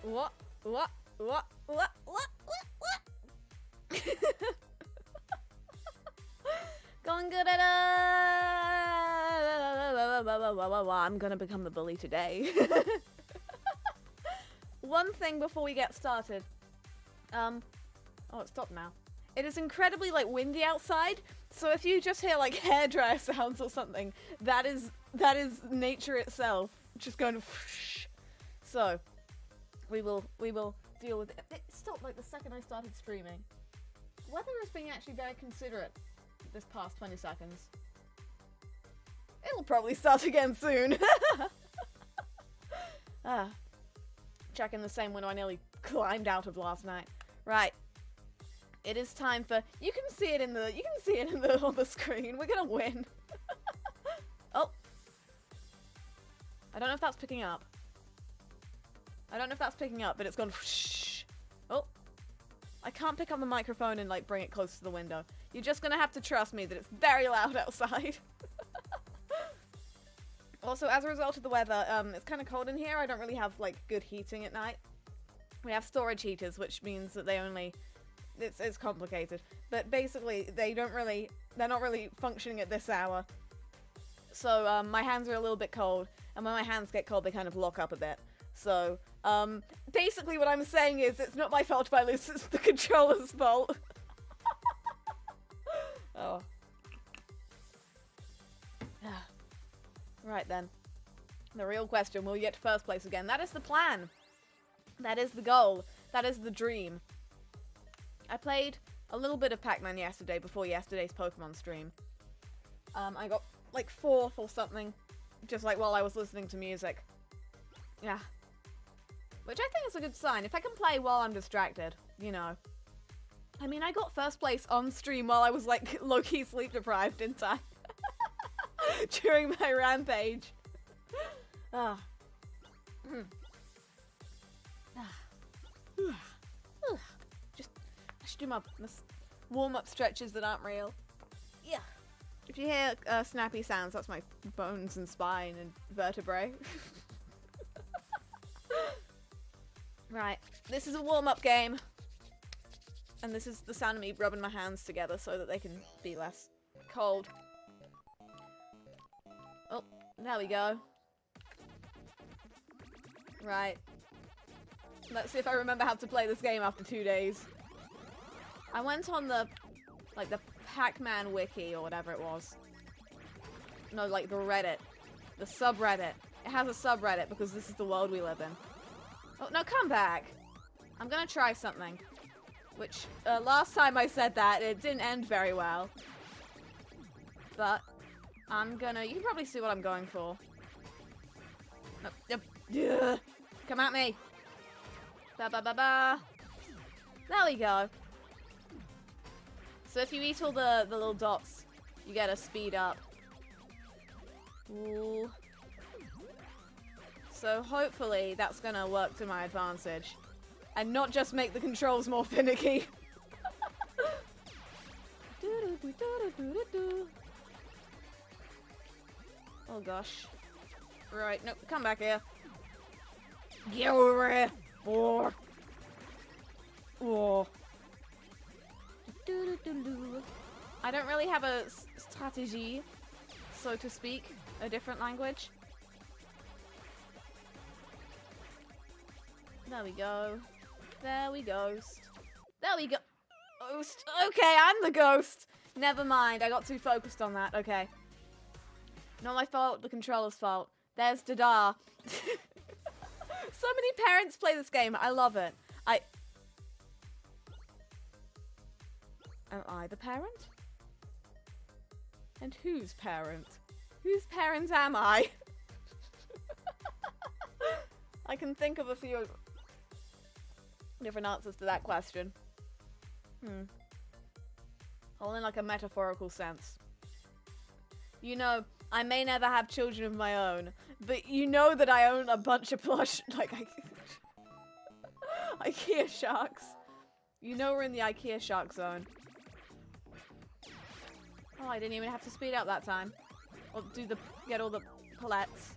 What? What? What? What? What? What? Going good at I'm gonna become the bully today. One thing before we get started. Oh, it stopped now. It is incredibly, like, windy outside, so if you just hear, like, hairdryer sounds or something, that is nature itself just going whoosh. So, we will deal with it. It stopped, like, the second I started streaming. Weather is being actually very considerate this past 20 seconds. It'll probably start again soon. Checking the same window I nearly climbed out of last night. Right. It is time for you can see it on the screen. We're gonna win. Oh. I don't know if that's picking up. But it's gone whoosh. Oh. I can't pick up the microphone and like bring it close to the window. You're just gonna have to trust me that it's very loud outside. Also, as a result of the weather, it's kind of cold in here. I don't really have, like, good heating at night. We have storage heaters, which means that they only... It's complicated. But basically, they're not really functioning at this hour. So, my hands are a little bit cold. And when my hands get cold, they kind of lock up a bit. So, basically what I'm saying is, it's not my fault if I lose, it's the controller's fault. Oh. Right then. The real question, will you get to first place again? That is the plan. That is the goal. That is the dream. I played a little bit of Pac-Man yesterday before yesterday's Pokemon stream. I got like 4th or something, just like while I was listening to music. Yeah. Which I think is a good sign. If I can play while I'm distracted, you know. I mean, I got first place on stream while I was like low-key sleep deprived, didn't I? During my rampage. I should do my warm-up stretches that aren't real. Yeah. If you hear snappy sounds, that's my bones and spine and vertebrae. Right. This is a warm-up game. And this is the sound of me rubbing my hands together so that they can be less cold. Oh, there we go. Right. Let's see if I remember how to play this game after 2 days. I went on the, like, the Pac-Man wiki or whatever it was. No, like, the Reddit. The subreddit. It has a subreddit because this is the world we live in. Oh, no, come back! I'm gonna try something. Which, last time I said that, it didn't end very well. But, I'm gonna... You can probably see what I'm going for. No, come at me! Ba ba ba ba! There we go. So if you eat all the little dots, you get a speed up. Ooh. So hopefully that's gonna work to my advantage. And not just make the controls more finicky. Oh gosh. Right, no, come back here. Get over here. Oh. Oh. I don't really have a strategy, so to speak, a different language. There we go. There we ghost. There we go. Ghost. Okay, I'm the ghost. Never mind. I got too focused on that. Okay. Not my fault. The controller's fault. There's Dada. So many parents play this game. I love it. Am I the parent? And whose parent? Whose parent am I? I can think of a few different answers to that question. All in like a metaphorical sense. You know, I may never have children of my own, but you know that I own a bunch of plush, like, IKEA sharks. You know we're in the IKEA shark zone. Oh, I didn't even have to speed up that time. Or get all the palettes.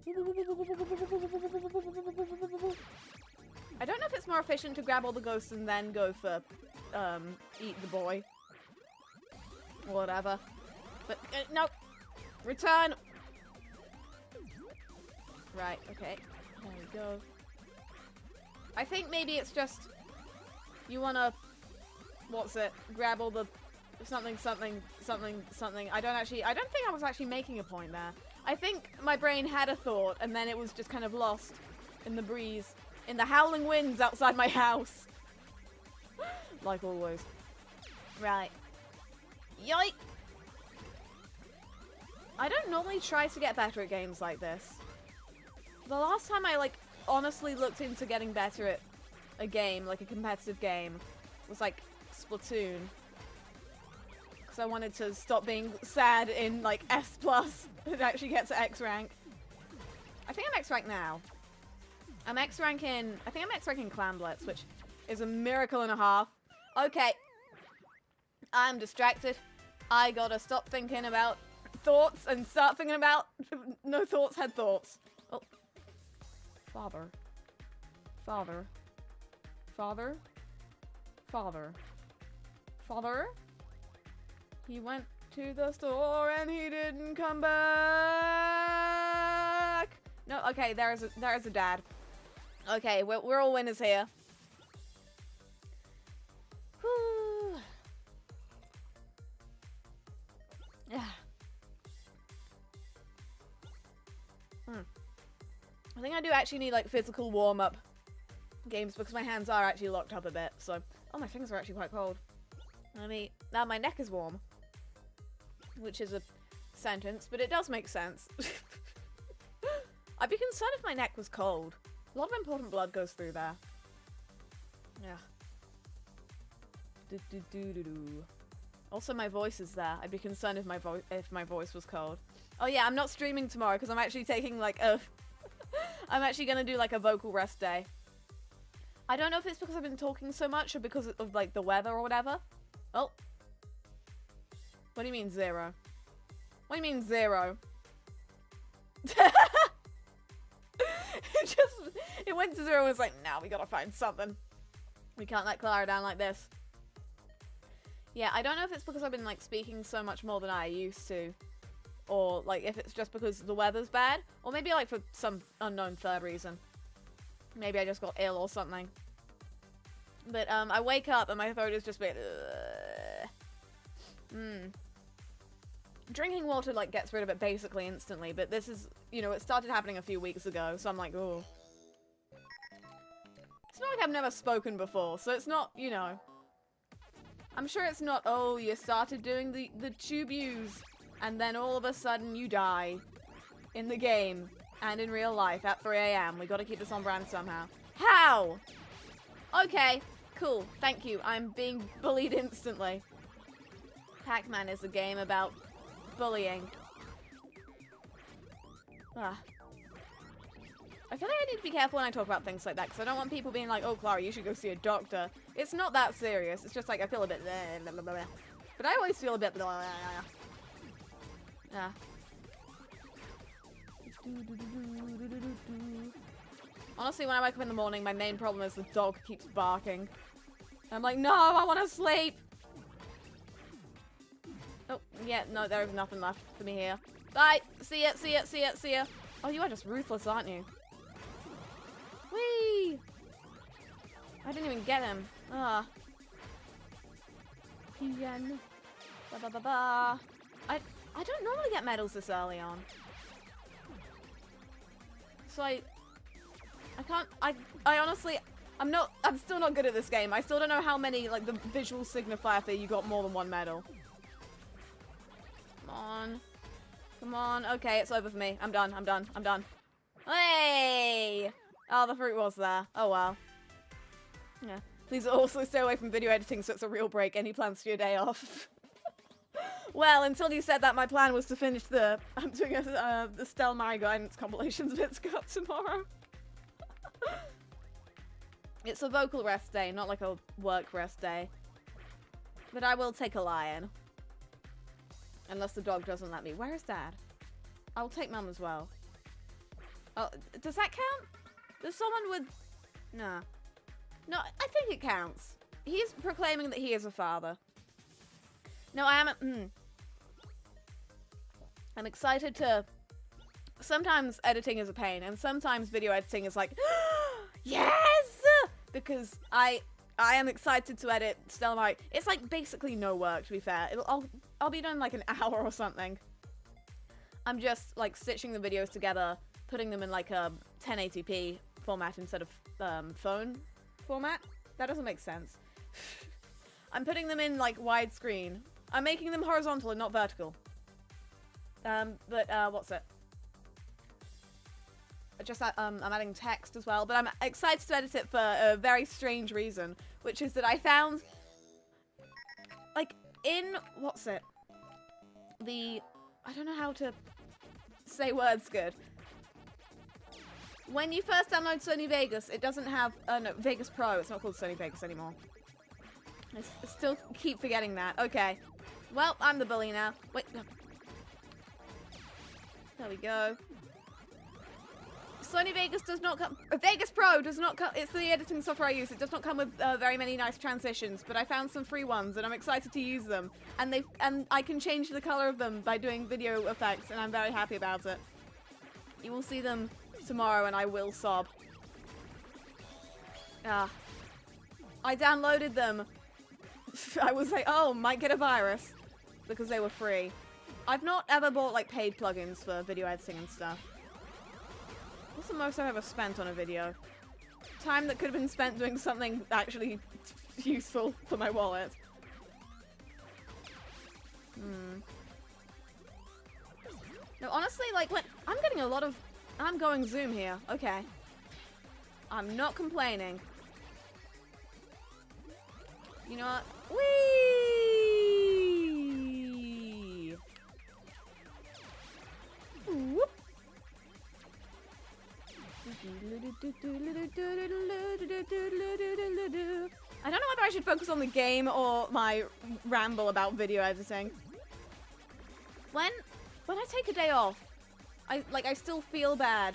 I don't know if it's more efficient to grab all the ghosts and then go for, eat the boy. Or whatever. But, no! Return! Right, okay. There we go. I think maybe it's just... You wanna... What's it? Grab all the... Something. I don't think I was actually making a point there. I think my brain had a thought, and then it was just kind of lost in the breeze. In the howling winds outside my house. Like always. Right. Yoink! I don't normally try to get better at games like this. The last time I, like, honestly looked into getting better at a game, like a competitive game, was, like, Splatoon. Because I wanted to stop being sad in, like, S+, and actually get to X rank. I think I'm X rank now. I think I'm X rank in Clan Blitz, which is a miracle and a half. Okay. I'm distracted. I gotta stop thinking about thoughts and start thinking about no thoughts had thoughts. Oh. Father. Father. Father. Father. Father. He went to the store and he didn't come back. No, okay, there's a dad. Okay, we're all winners here. Whew. Yeah. I think I do actually need, like, physical warm-up games because my hands are actually locked up a bit, so... Oh, my fingers are actually quite cold. I mean, now my neck is warm. Which is a sentence, but it does make sense. I'd be concerned if my neck was cold. A lot of important blood goes through there. Yeah. Also, my voice is there. I'd be concerned if my voice was cold. Oh yeah, I'm not streaming tomorrow because I'm actually taking, like, a... I'm actually gonna do, like, a vocal rest day. I don't know if it's because I've been talking so much or because of, like, the weather or whatever. Oh. What do you mean, 0? What do you mean, 0? It went to 0 and was like, nah, we gotta find something. We can't let Clara down like this. Yeah, I don't know if it's because I've been, like, speaking so much more than I used to. Or, like, if it's just because the weather's bad. Or maybe, like, for some unknown third reason. Maybe I just got ill or something. But, I wake up and my throat is just a bit... Drinking water, like, gets rid of it basically instantly. But this is, you know, it started happening a few weeks ago. So I'm like, oh. It's not like I've never spoken before. So it's not, you know... I'm sure it's not, oh, you started doing the tube use. And then all of a sudden you die. In the game. And in real life at 3 AM. We gotta keep this on brand somehow. How? Okay. Cool. Thank you. I'm being bullied instantly. Pac-Man is a game about bullying. Ah. I feel like I need to be careful when I talk about things like that, because I don't want people being like, oh, Clara, you should go see a doctor. It's not that serious. It's just like I feel a bit blah, blah, blah, blah. But I always feel a bit blah, blah, blah. Yeah. Honestly, when I wake up in the morning, my main problem is the dog keeps barking. I'm like, no, I want to sleep. Oh, yeah, no, there is nothing left for me here. Bye. See ya, see ya, see ya, see ya. Oh, you are just ruthless, aren't you? Whee! I didn't even get him. Ah. Pian. Ba ba ba ba. I don't normally get medals this early on. So I can't, I honestly, I'm still not good at this game. I still don't know how many, like, the visual signifier for you got more than one medal. Come on. Come on. Okay, it's over for me. I'm done, I'm done, I'm done. Hey! Oh, the fruit was there. Oh, well. Yeah. Please also stay away from video editing so it's a real break. Any plans for your day off? Well, until you said that, my plan was to finish the... I'm doing the Stellamari guidance compilations bits up tomorrow. It's a vocal rest day, not like a work rest day. But I will take a lion. Unless the dog doesn't let me. Where is Dad? I will take Mum as well. Oh, does that count? There's someone with... Nah. No, I think it counts. He's proclaiming that he is a father. No, I am... I'm excited to... Sometimes editing is a pain, and sometimes video editing is like, yes! Because I am excited to edit Stellamari. It's like basically no work, to be fair. I'll be done in like an hour or something. I'm just like stitching the videos together, putting them in like a 1080p format instead of phone format. That doesn't make sense. I'm putting them in like widescreen. I'm making them horizontal and not vertical. What's it? I'm adding text as well, but I'm excited to edit it for a very strange reason, which is that I found, like, in, what's it? I don't know how to say words good. When you first download Sony Vegas, it doesn't have, no, Vegas Pro, it's not called Sony Vegas anymore. I still keep forgetting that. Okay. Well, I'm the bully now. Wait, no. There we go. Sony Vegas does not come... Vegas Pro does not come... It's the editing software I use. It does not come with very many nice transitions, but I found some free ones, and I'm excited to use them. And I can change the color of them by doing video effects, and I'm very happy about it. You will see them tomorrow, and I will sob. I downloaded them. I was like, oh, might get a virus. Because they were free. I've not ever bought, like, paid plugins for video editing and stuff. What's the most I've ever spent on a video? Time that could have been spent doing something actually useful for my wallet. No, honestly, like, when I'm getting a lot of... I'm going zoom here. Okay. I'm not complaining. You know what? Whee! Whoop! I don't know whether I should focus on the game or my ramble about video editing. When I take a day off, I still feel bad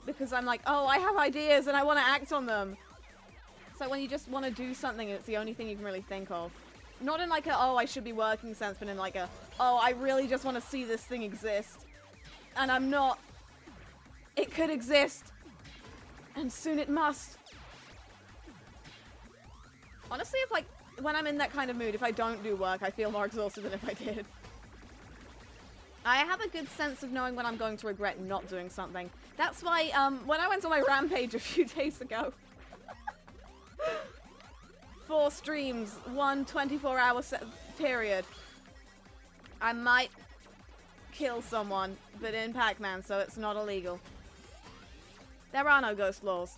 because I'm like, oh, I have ideas and I want to act on them. It's like when you just want to do something and it's the only thing you can really think of. Not in like a, oh, I should be working sense, but in like a, oh, I really just want to see this thing exist. And I'm not. It could exist. And soon it must. Honestly, if like, when I'm in that kind of mood, if I don't do work, I feel more exhausted than if I did. I have a good sense of knowing when I'm going to regret not doing something. That's why, when I went on my rampage a few days ago, 4 streams, 1 24-hour period, I might kill someone, but in Pac-Man, so it's not illegal. There are no ghost laws.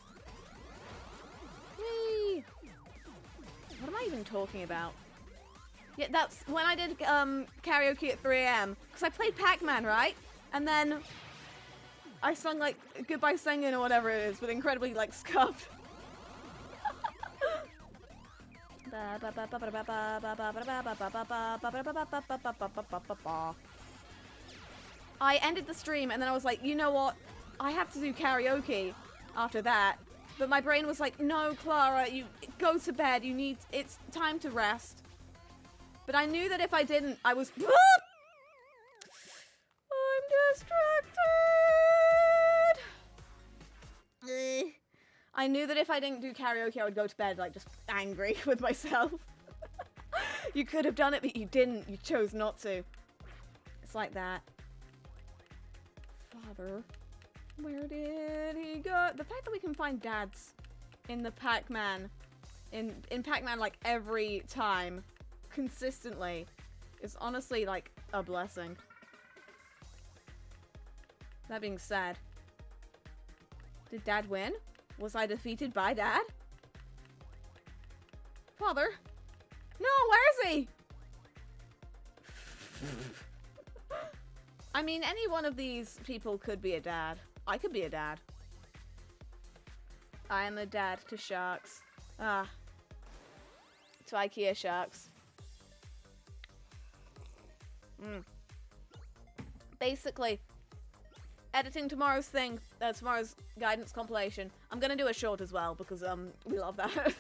Whee! What am I even talking about? Yeah, that's when I did karaoke at 3 AM. Because I played Pac-Man, right? And then I sung like Goodbye Singing or whatever it is, but incredibly like scuffed. I ended the stream and then I was like, you know what? I have to do karaoke after that. But my brain was like, no, Clara, you go to bed. It's time to rest. But I knew that if I didn't, I was... I'm distracted! I knew that if I didn't do karaoke, I would go to bed, like, just angry with myself. You could have done it, but you didn't. You chose not to. It's like that. Father... Where did he go? The fact that we can find dads in the Pac-Man, in Pac-Man like every time, consistently, is honestly like a blessing. That being said, did Dad win? Was I defeated by Dad? Father? No, where is he? I mean, any one of these people could be a dad. I could be a dad. I am a dad to sharks. To IKEA sharks. Basically, editing tomorrow's thing tomorrow's guidance compilation. I'm gonna do a short as well because we love that.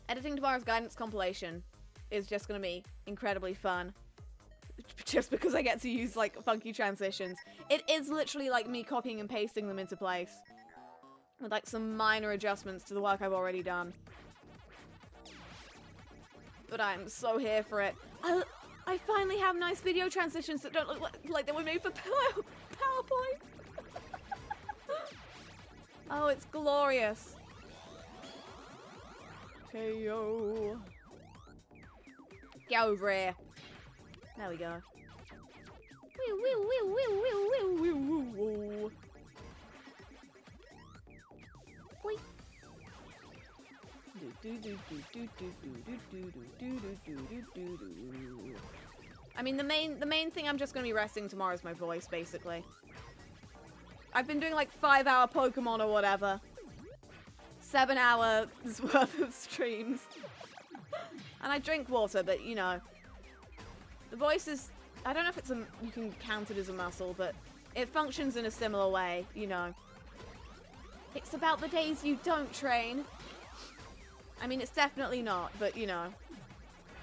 Editing tomorrow's guidance compilation is just gonna be incredibly fun. Just because I get to use like funky transitions. It is literally like me copying and pasting them into place. With like some minor adjustments to the work I've already done. But I'm so here for it. I finally have nice video transitions that don't look like they were made for PowerPoint. Oh, it's glorious. KO. Get over here. There we go. Boing. I mean, the main thing I'm just gonna be resting tomorrow is my voice, basically. I've been doing like 5-hour Pokemon or whatever. 7 hours worth of streams. And I drink water, but you know. The voice is, I don't know if it's you can count it as a muscle, but it functions in a similar way, you know. It's about the days you don't train. I mean, it's definitely not, but you know.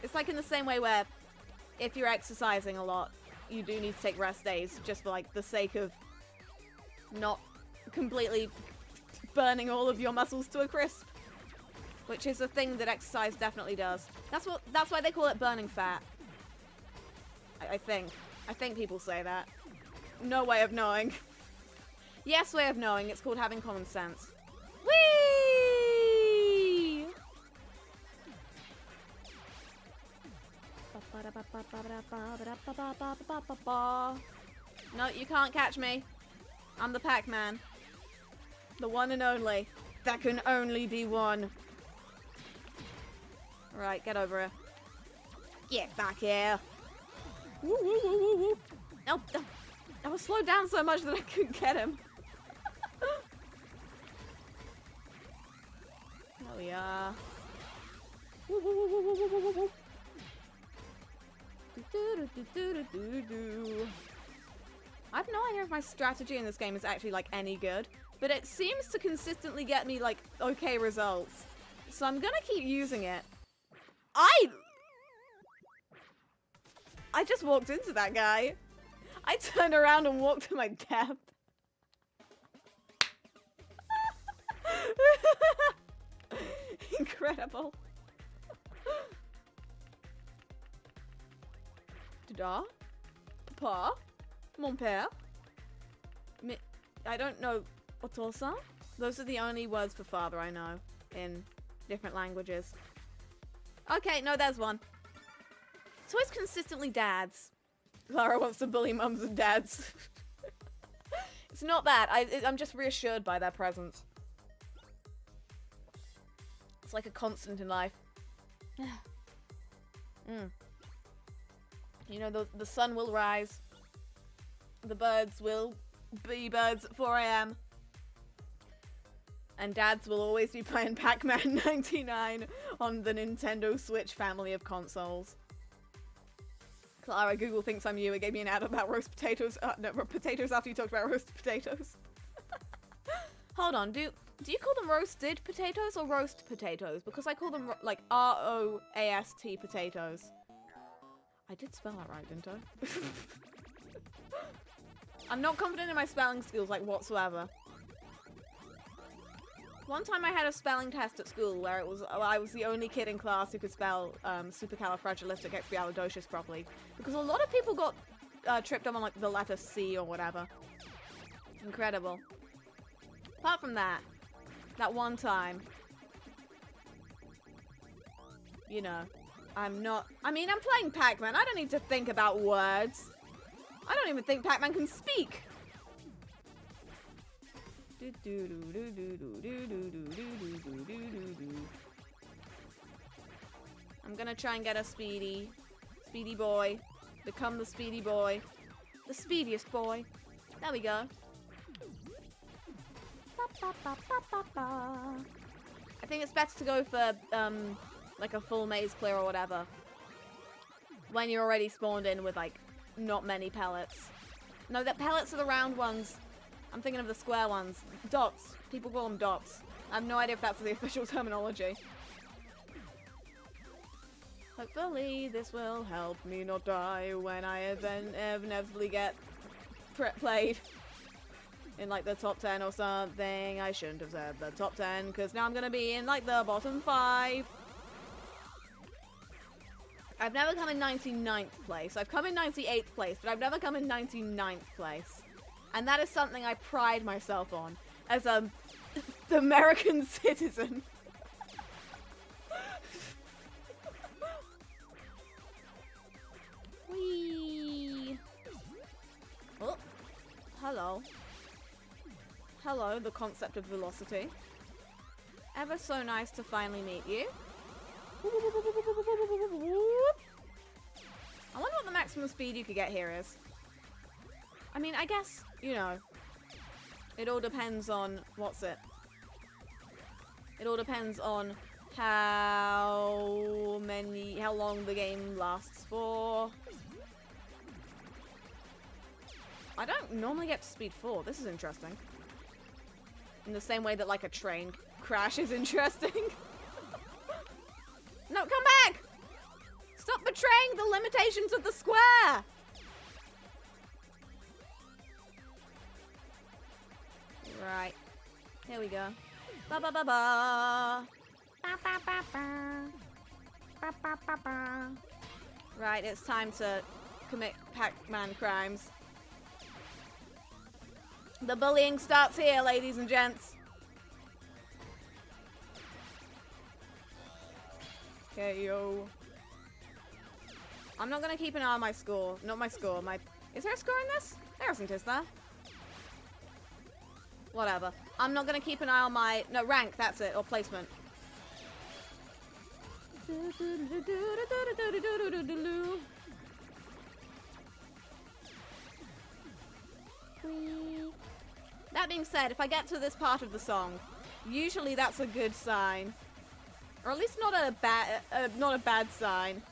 It's like in the same way where if you're exercising a lot, you do need to take rest days just for like the sake of not completely burning all of your muscles to a crisp. Which is a thing that exercise definitely does. That's why they call it burning fat. I think people say that. No way of knowing. Yes, way of knowing. It's called having common sense. Whee! No, you can't catch me. I'm the Pac-Man. The one and only. That can only be one. Right, get over here. Get back here. Woo, woo, woo, woo, woo. Oh, I was slowed down so much that I couldn't get him. There we are. Woo, woo, woo, woo, woo, woo, woo, woo. I have no idea if my strategy in this game is actually like any good, but it seems to consistently get me like okay results. So I'm gonna keep using it. I just walked into that guy. I turned around and walked to my death. Incredible. Dada? Papa? Mon père? I don't know. Otosan? Those are the only words for father I know in different languages. Okay, no, there's one. It's always consistently dads. Clara wants to bully mums and dads. It's not that. I'm just reassured by their presence. It's like a constant in life. You know, the sun will rise. The birds will be birds at 4 AM. And dads will always be playing Pac-Man 99 on the Nintendo Switch family of consoles. Clara, Google thinks I'm you. It gave me an ad about roast potatoes. No, potatoes after you talked about roast potatoes. Hold on, do you call them roasted potatoes or roast potatoes? Because I call them like R-O-A-S-T potatoes. I did spell that right, didn't I? I'm not confident in my spelling skills like whatsoever. One time I had a spelling test at school where I was the only kid in class who could spell supercalifragilisticexpialidocious properly. Because a lot of people got tripped up on like the letter C or whatever. Incredible. Apart from that one time, you know, I'm playing Pac-Man. I don't need to think about words. I don't even think Pac-Man can speak. I'm gonna try and get a Speedy boy. Become the Speedy boy. The speediest boy. There we go. I think it's better to go for, like a full maze clear or whatever. When you're already spawned in with, like, not many pellets. No, the pellets are the round ones. I'm thinking of the square ones. Dots. People call them dots. I have no idea if that's the official terminology. Hopefully this will help me not die when I inevitably get played in like the top 10 or something. I shouldn't have said the top 10 because now I'm going to be in like the bottom 5. I've never come in 99th place. I've come in 98th place, but I've never come in 99th place. And that is something I pride myself on as a American citizen. Whee! Oh, hello. Hello, the concept of velocity. Ever so nice to finally meet you. I wonder what the maximum speed you could get here is. I mean, I guess, you know, it all depends on, what's it? It all depends on how long the game lasts for. I don't normally get to speed 4. This is interesting. In the same way that, like, a train crash is interesting. No, come back! Stop betraying the limitations of the square! Right. Here we go. Ba ba ba ba. Ba ba ba ba. Ba ba ba ba. Right, it's time to commit Pac-Man crimes. The bullying starts here, ladies and gents. Okay, yo. I'm not gonna keep an eye on my score. Not my score, my... Is there a score in this? There isn't, is there? Whatever. I'm not gonna keep an eye on my... No, rank, that's it. Or placement. That being said, if I get to this part of the song, usually that's a good sign. Or at least not a bad sign.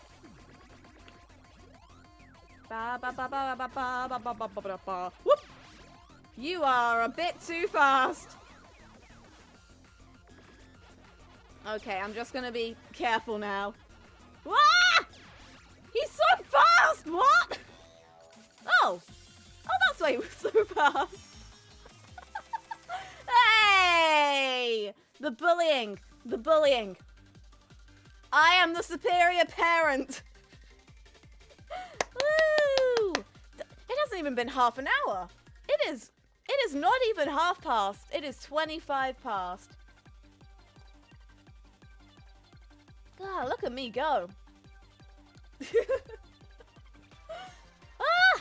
Ba ba ba ba ba ba ba ba ba ba ba. Whoop! You are a bit too fast. Okay, I'm just gonna be careful now. Ah! He's so fast! What? Oh! Oh, that's why he was so fast. Hey! The bullying. The bullying. I am the superior parent. Woo! It hasn't even been half an hour. It is not even half past. It is 25 past. God, look at me go. Ah!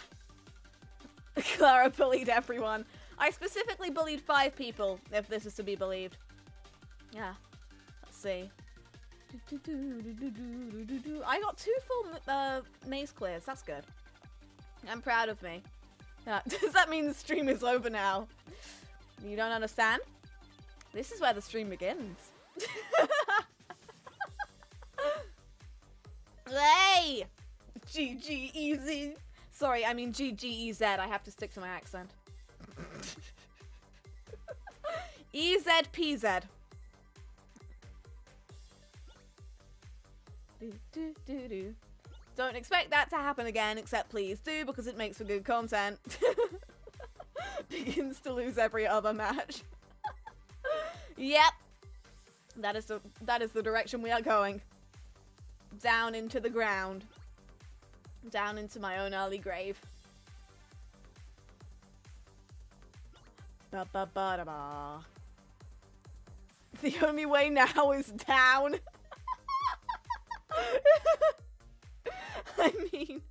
Clara bullied everyone. I specifically bullied 5 people, if this is to be believed. Yeah. Let's see. I got 2 full maze clears. That's good. I'm proud of me. Does that mean the stream is over now? You don't understand? This is where the stream begins. Hey! GG easy. Sorry, I mean GGEZ. I have to stick to my accent. EZPZ. Don't expect that to happen again, except please do, because it makes for good content. Begins to lose every other match. Yep. That is the direction we are going. Down into the ground. Down into my own early grave. Ba ba ba da ba. The only way now is down. I mean,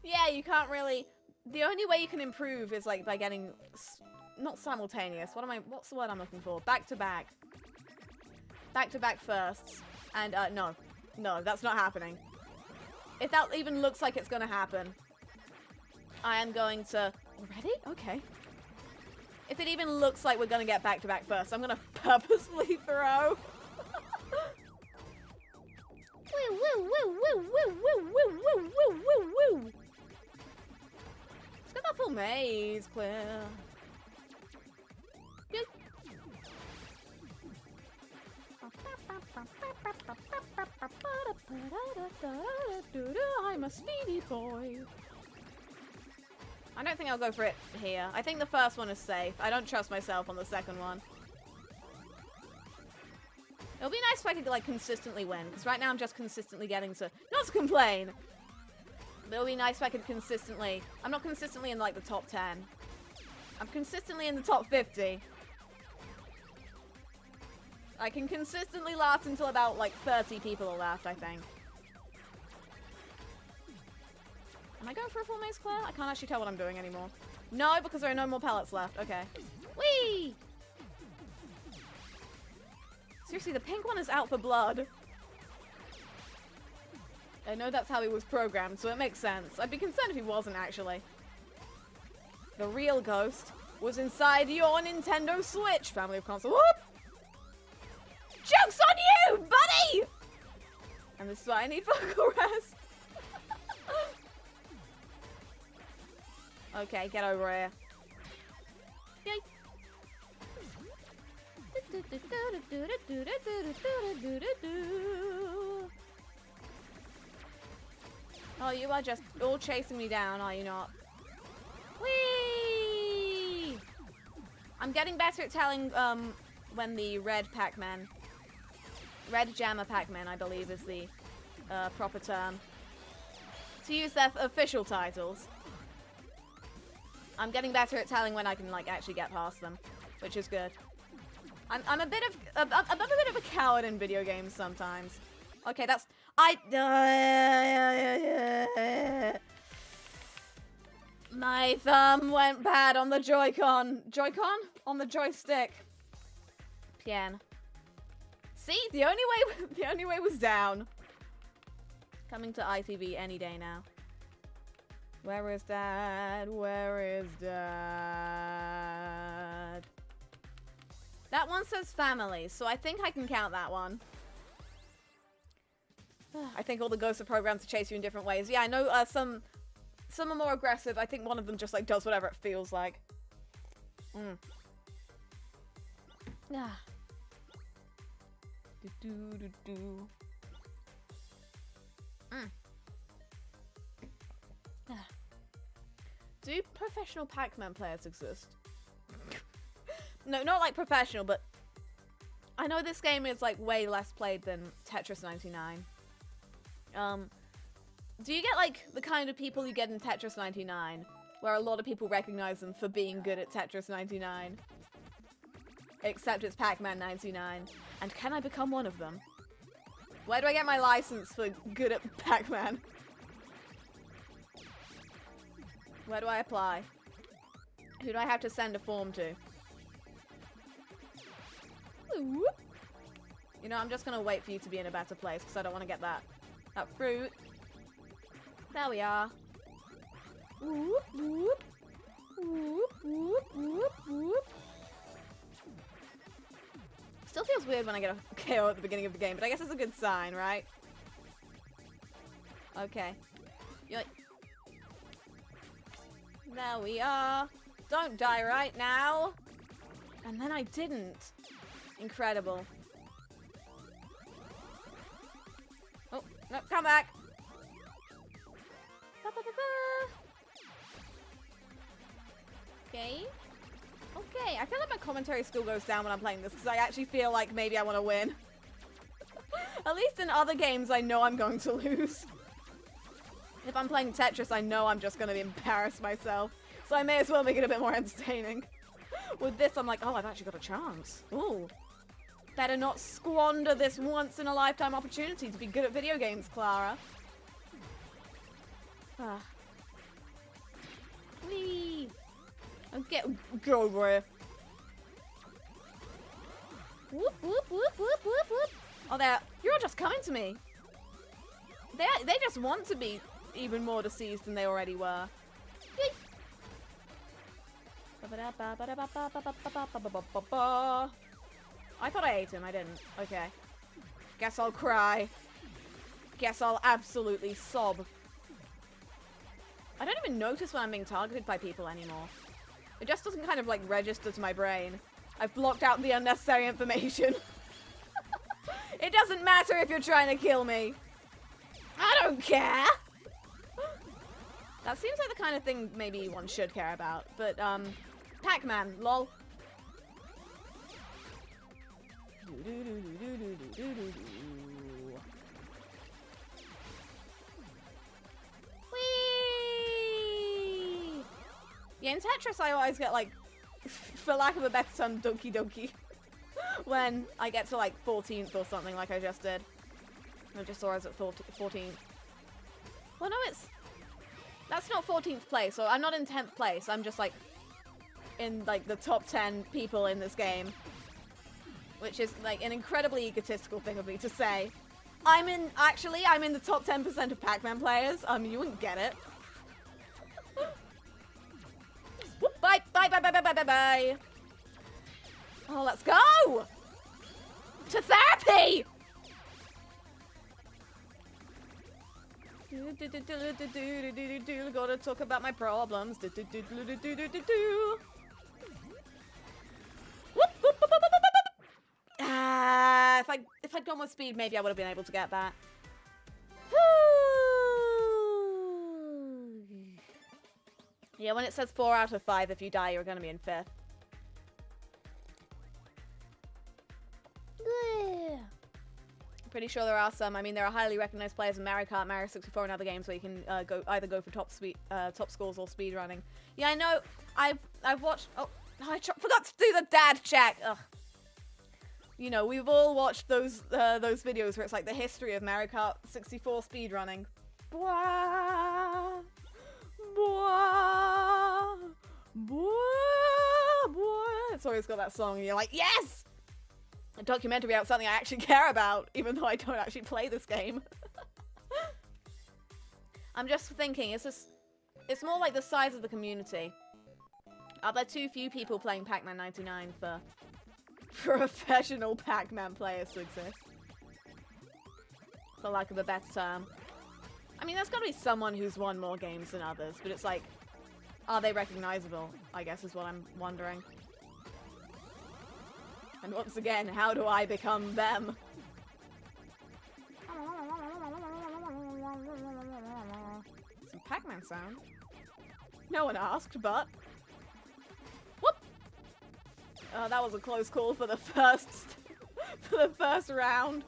yeah, you can't really. The only way you can improve is like by getting not simultaneous. What's the word I'm looking for? Back to back firsts. And no, that's not happening. If that even looks like it's gonna happen, I am going to. Ready? Okay. If it even looks like we're gonna get back to back first, I'm gonna purposely throw. Woo, woo, woo, woo, woo, woo, woo, woo, woo, woo, woo. ways clear. Yay. I'm a speedy boy. I don't think I'll go for it here. I think the first one is safe. I don't trust myself on the second one. It'll be nice if I could, like, consistently win, because right now I'm just consistently getting to... Not to complain! But it'll be nice if I could consistently... I'm not consistently in, like, the top 10. I'm consistently in the top 50. I can consistently last until about, like, 30 people are left, I think. Am I going for a full maze clear? I can't actually tell what I'm doing anymore. No, because there are no more pellets left. Okay. Whee! Seriously, the pink one is out for blood. I know that's how he was programmed, so it makes sense. I'd be concerned if he wasn't, actually. The real ghost was inside your Nintendo Switch, family of console. Whoop! Joke's on you, buddy! And this is why I need vocal rest. Okay, get over here. Yay. Oh, you are just all chasing me down, are you not? Whee! I'm getting better at telling when the red Pac-Man, red jammer Pac-Man, I believe is the proper term, to use their official titles. I'm getting better at telling when I can, like, actually get past them, which is good. I'm a bit of a coward in video games sometimes. Okay, that's my thumb went bad on the Joy-Con. Joy-Con? On the joystick. Pien. See, the only way was down. Coming to ITV any day now. Where is Dad? Where is Dad? That one says family, so I think I can count that one. I think all the ghosts are programmed to chase you in different ways. Yeah, I know some are more aggressive. I think one of them just, like, does whatever it feels like. Ah. Do-do-do-do. Do professional Pac-Man players exist? No, not like professional, but I know this game is, like, way less played than Tetris 99. Do you get, like, the kind of people you get in Tetris 99, where a lot of people recognize them for being good at Tetris 99? Except it's Pac-Man 99. And can I become one of them? Where do I get my license for good at Pac-Man? Where do I apply? Who do I have to send a form to? Ooh. You know, I'm just gonna wait for you to be in a better place because I don't want to get that fruit. There we are. Whoop, whoop. Whoop, whoop, whoop, whoop. Still feels weird when I get a KO at the beginning of the game, but I guess it's a good sign, right? Okay. Yoink. There we are. Don't die right now. And then I didn't. Incredible. Oh, no, come back. Okay. Okay, I feel like my commentary skill goes down when I'm playing this because I actually feel like maybe I want to win. At least in other games, I know I'm going to lose. If I'm playing Tetris, I know I'm just going to embarrass myself. So I may as well make it a bit more entertaining. With this, I'm like, oh, I've actually got a chance. Ooh. Better not squander this once-in-a-lifetime opportunity to be good at video games, Clara. Ah. Whee! Oh, get over here. Whoop, whoop, whoop, whoop, whoop, whoop. Oh, you're all just coming to me. They just want to be even more deceased than they already were. Yay. I thought I ate him, I didn't. Okay. Guess I'll cry. Guess I'll absolutely sob. I don't even notice when I'm being targeted by people anymore. It just doesn't kind of like register to my brain. I've blocked out the unnecessary information. It doesn't matter if you're trying to kill me. I don't care. That seems like the kind of thing maybe one should care about. But, Pac-Man, lol. Whee! Yeah, in Tetris I always get like, for lack of a better term, donkey donkey. When I get to like 14th or something like I just did. I just saw I was at 14th. Well, no, that's not 14th place, so I'm not in 10th place. I'm just like in like the top 10 people in this game. Which is like an incredibly egotistical thing of me to say. I'm in the top 10% of Pac-Man players. You wouldn't get it. Bye, bye, bye, bye, bye, bye, bye, bye. Oh, let's go! To therapy! Gotta talk about my problems. If I'd gone with speed, maybe I would have been able to get that. Yeah, when it says 4 out of 5, if you die, you're gonna be in 5th. Pretty sure there are some. I mean, there are highly recognized players in Mario Kart, Mario 64, and other games where you can either go for top scores or speed running. Yeah, I know. I've watched. Oh, I forgot to do the dad check. Ugh. You know, we've all watched those videos where it's like the history of Mario Kart 64 speed running. Bwah, bwah, bwah, bwah. It's always got that song, and you're like, yes. A documentary about something I actually care about, even though I don't actually play this game. I'm just thinking, it's more like the size of the community. Are there too few people playing Pac-Man 99 for professional Pac-Man players to exist? For lack of a better term. I mean, there's gotta be someone who's won more games than others, but it's like, are they recognizable? I guess is what I'm wondering. And once again, how do I become them? Some Pac-Man sound. No one asked, but... Whoop! Oh, that was a close call for the first... for the first round.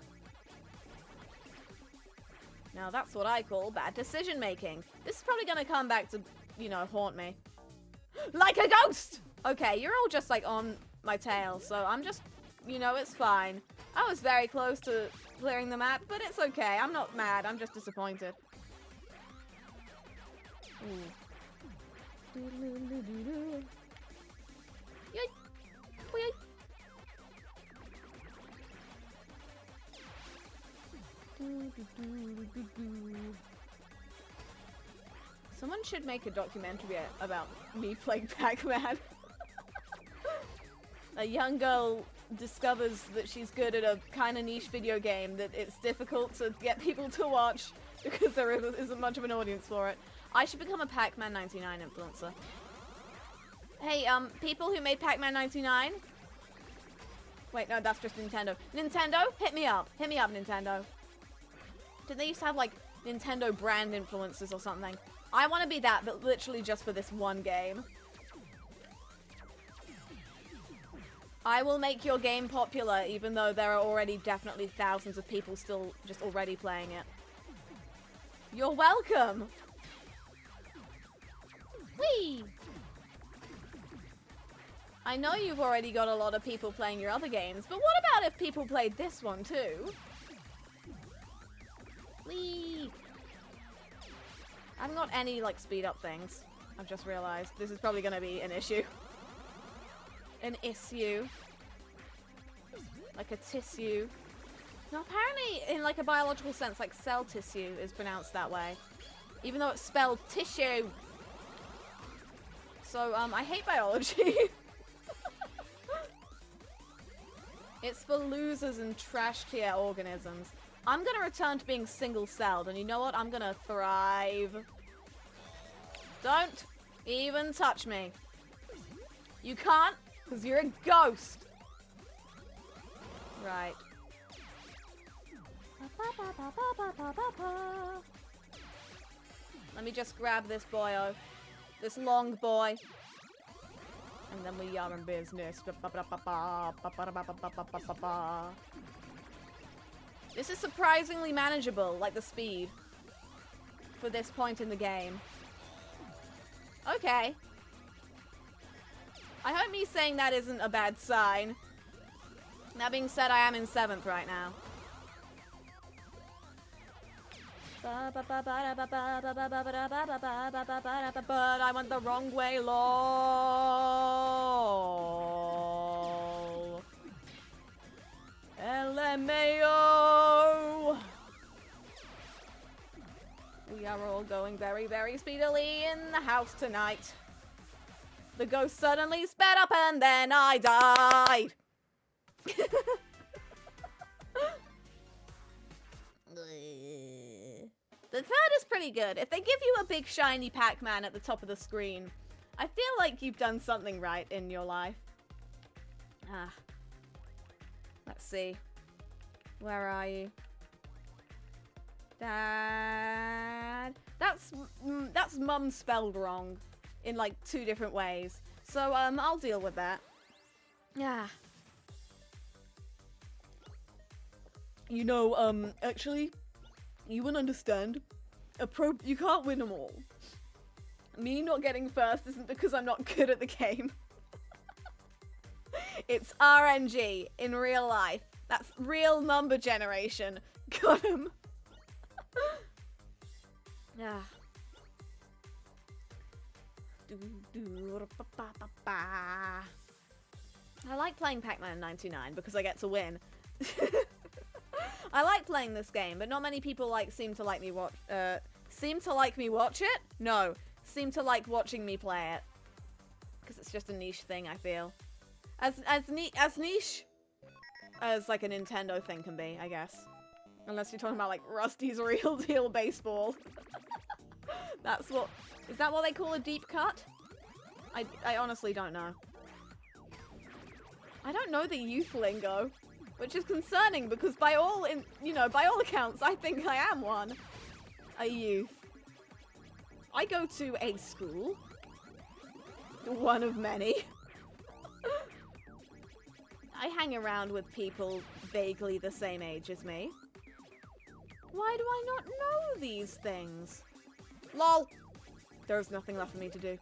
Now that's what I call bad decision making. This is probably gonna come back to, you know, haunt me. Like a ghost! Okay, you're all just like on my tail, so I'm just, you know, it's fine. I was very close to clearing the map, but it's okay. I'm not mad, I'm just disappointed. Yay! Yay! Someone should make a documentary about me playing Pac-Man. A young girl discovers that she's good at a kind of niche video game that it's difficult to get people to watch because there isn't much of an audience for it. I should become a Pac-Man 99 influencer. Hey, people who made Pac-Man 99? Wait, no, that's just Nintendo. Nintendo, hit me up. Hit me up, Nintendo. Did they used to have, like, Nintendo brand influencers or something? I want to be that, but literally just for this one game. I will make your game popular, even though there are already definitely thousands of people still just already playing it. You're welcome! Whee! I know you've already got a lot of people playing your other games, but what about if people played this one too? Whee! I haven't got any, like, speed up things. I've just realized. This is probably gonna be an issue. An issue. Like a tissue. No, apparently, in, like, a biological sense, like, cell tissue is pronounced that way. Even though it's spelled tissue. So, I hate biology. It's for losers and trash tier organisms. I'm gonna return to being single-celled, and you know what? I'm gonna thrive. Don't even touch me. You can't, because you're a ghost. Right. Let me just grab this boyo. This long boy. And then we are in business. This is surprisingly manageable, like the speed. For this point in the game. Okay. I hope me saying that isn't a bad sign. That being said, I am in 7th right now. But I went the wrong way, lol. LMAO! We are all going very, very speedily in the house tonight. The ghost suddenly sped up and then I died. The third is pretty good. If they give you a big shiny Pac-Man at the top of the screen, I feel like you've done something right in your life. Let's see. Where are you? Dad. That's mum spelled wrong in like 2 different ways. So I'll deal with that. Yeah. You know, actually, you wouldn't understand. You can't win them all. Me not getting first isn't because I'm not good at the game. It's RNG in real life. That's real number generation. Got him. Yeah. I like playing Pac-Man 99 because I get to win. I like playing this game, but not many people seem to like me watch it? No, seem to like watching me play it. Because it's just a niche thing, I feel. As niche as like a Nintendo thing can be, I guess. Unless you're talking about like Rusty's Real Deal Baseball. Is that what they call a deep cut? I honestly don't know. I don't know the youth lingo, which is concerning because by all accounts, I think I am one. A youth. I go to a school. One of many. I hang around with people vaguely the same age as me. Why do I not know these things? LOL. There's nothing left for me to do.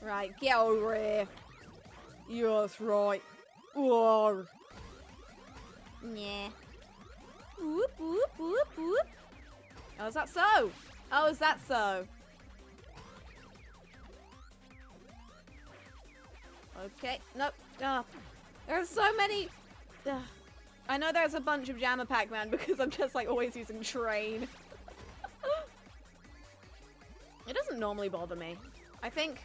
Right, get over here. Yes, right. Whoa. Yeah. Whoop, whoop, whoop, whoop. Oh, is that so? Oh, is that so? Okay, nope. Oh, there's so many. I know there's a bunch of Jammer Pac-Man because I'm just like always using train. It doesn't normally bother me. I think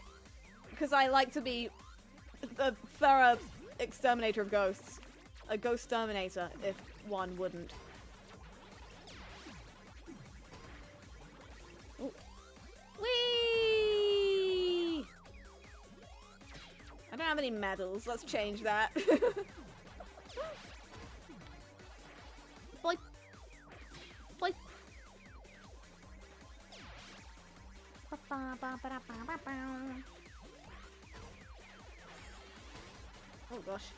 because I like to be the thorough exterminator of ghosts. A ghost terminator, if one wouldn't. Ooh. Whee! I don't have any medals. Let's change that. Boy. Boy. Oh gosh.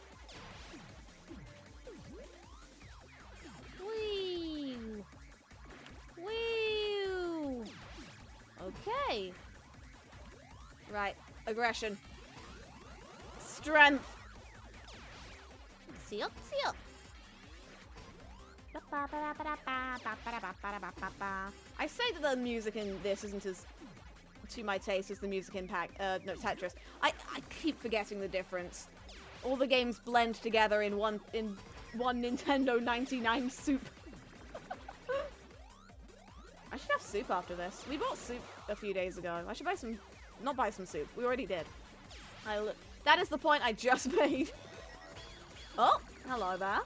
Whee! Whee! Okay. Right. Aggression. Strength. See up, see up. I say that the music in this isn't as to my taste as the music in Tetris. I keep forgetting the difference. All the games blend together in one Nintendo 99 soup. I should have soup after this. We bought soup a few days ago. I should not buy some soup. We already did. That is the point I just made. Oh, hello there.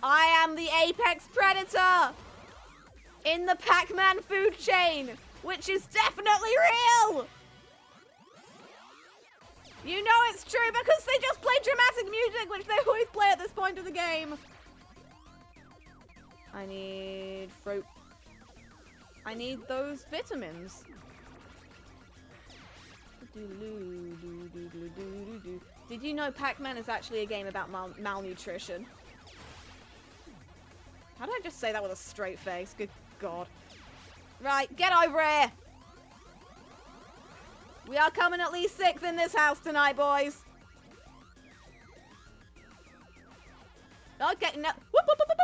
I am the apex predator in the Pac-Man food chain, which is definitely real. You know it's true because they just play dramatic music, which they always play at this point of the game. I need fruit. I need those vitamins. Did you know Pac-Man is actually a game about malnutrition? How did I just say that with a straight face? Good God. Right, get over here! We are coming at least 6th in this house tonight, boys. Okay, no. We are coming at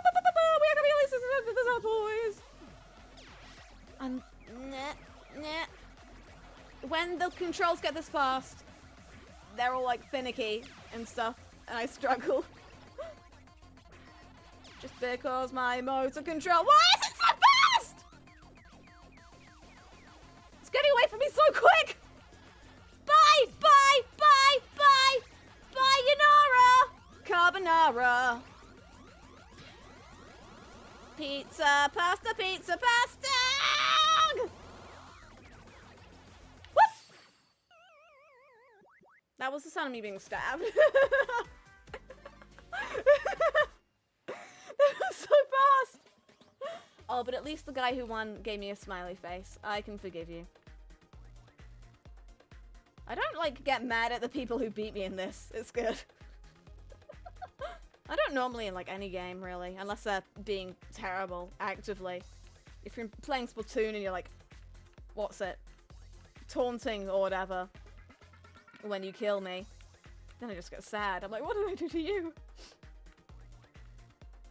least 6th in this house, boys. When the controls get this fast, they're all like finicky and stuff, and I struggle. Just because my motor control. Why is it so fast? It's getting away from me so quick. Bye, bye, bye, bye, bye, Yanara. Carbonara. Pizza, pasta, pizza, pasta. Whoop! That was the sound of me being stabbed. That was so fast! Oh, but at least the guy who won gave me a smiley face. I can forgive you. I don't, like, get mad at the people who beat me in this. It's good. I don't normally in, like, any game, really. Unless they're being terrible, actively. If you're playing Splatoon and you're like, what's it? Taunting or whatever. When you kill me. Then I just get sad. I'm like, what did I do to you?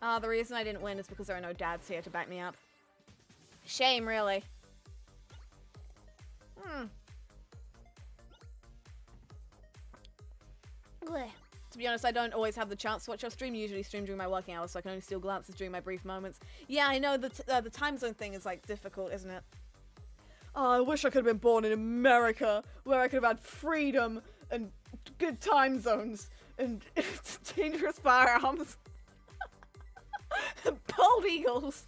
The reason I didn't win is because there are no dads here to back me up. Shame, really. To be honest, I don't always have the chance to watch your stream. Usually stream during my working hours, so I can only steal glances during my brief moments. Yeah, I know the time zone thing is, like, difficult, isn't it? Oh, I wish I could have been born in America, where I could have had freedom and good time zones and dangerous firearms. Bald eagles.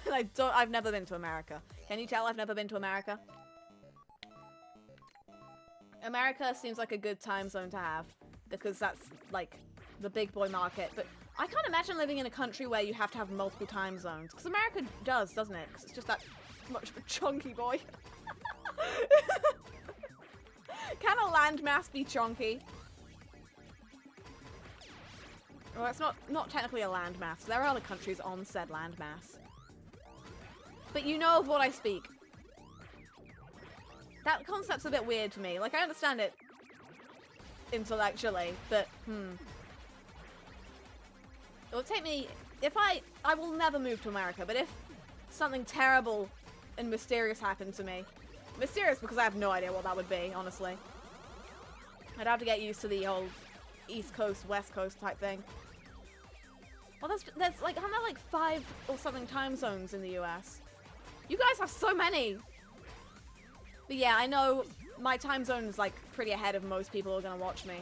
And I've never been to America. Can you tell I've never been to America? America seems like a good time zone to have because that's like the big boy market, but I can't imagine living in a country where you have to have multiple time zones, because America does, doesn't it? Because it's just that much of a chunky boy. Can a landmass be chunky? Well, it's not technically a landmass. There are other countries on said landmass. But you know of what I speak. That concept's a bit weird to me. Like, I understand it intellectually, but, It will take me... If I will never move to America, but if something terrible and mysterious happened to me... Mysterious because I have no idea what that would be, honestly. I'd have to get used to the old East Coast, West Coast type thing. Well, there's like, aren't there like 5 or something time zones in the US? You guys have so many! But yeah, I know my time zone is like pretty ahead of most people who are gonna watch me.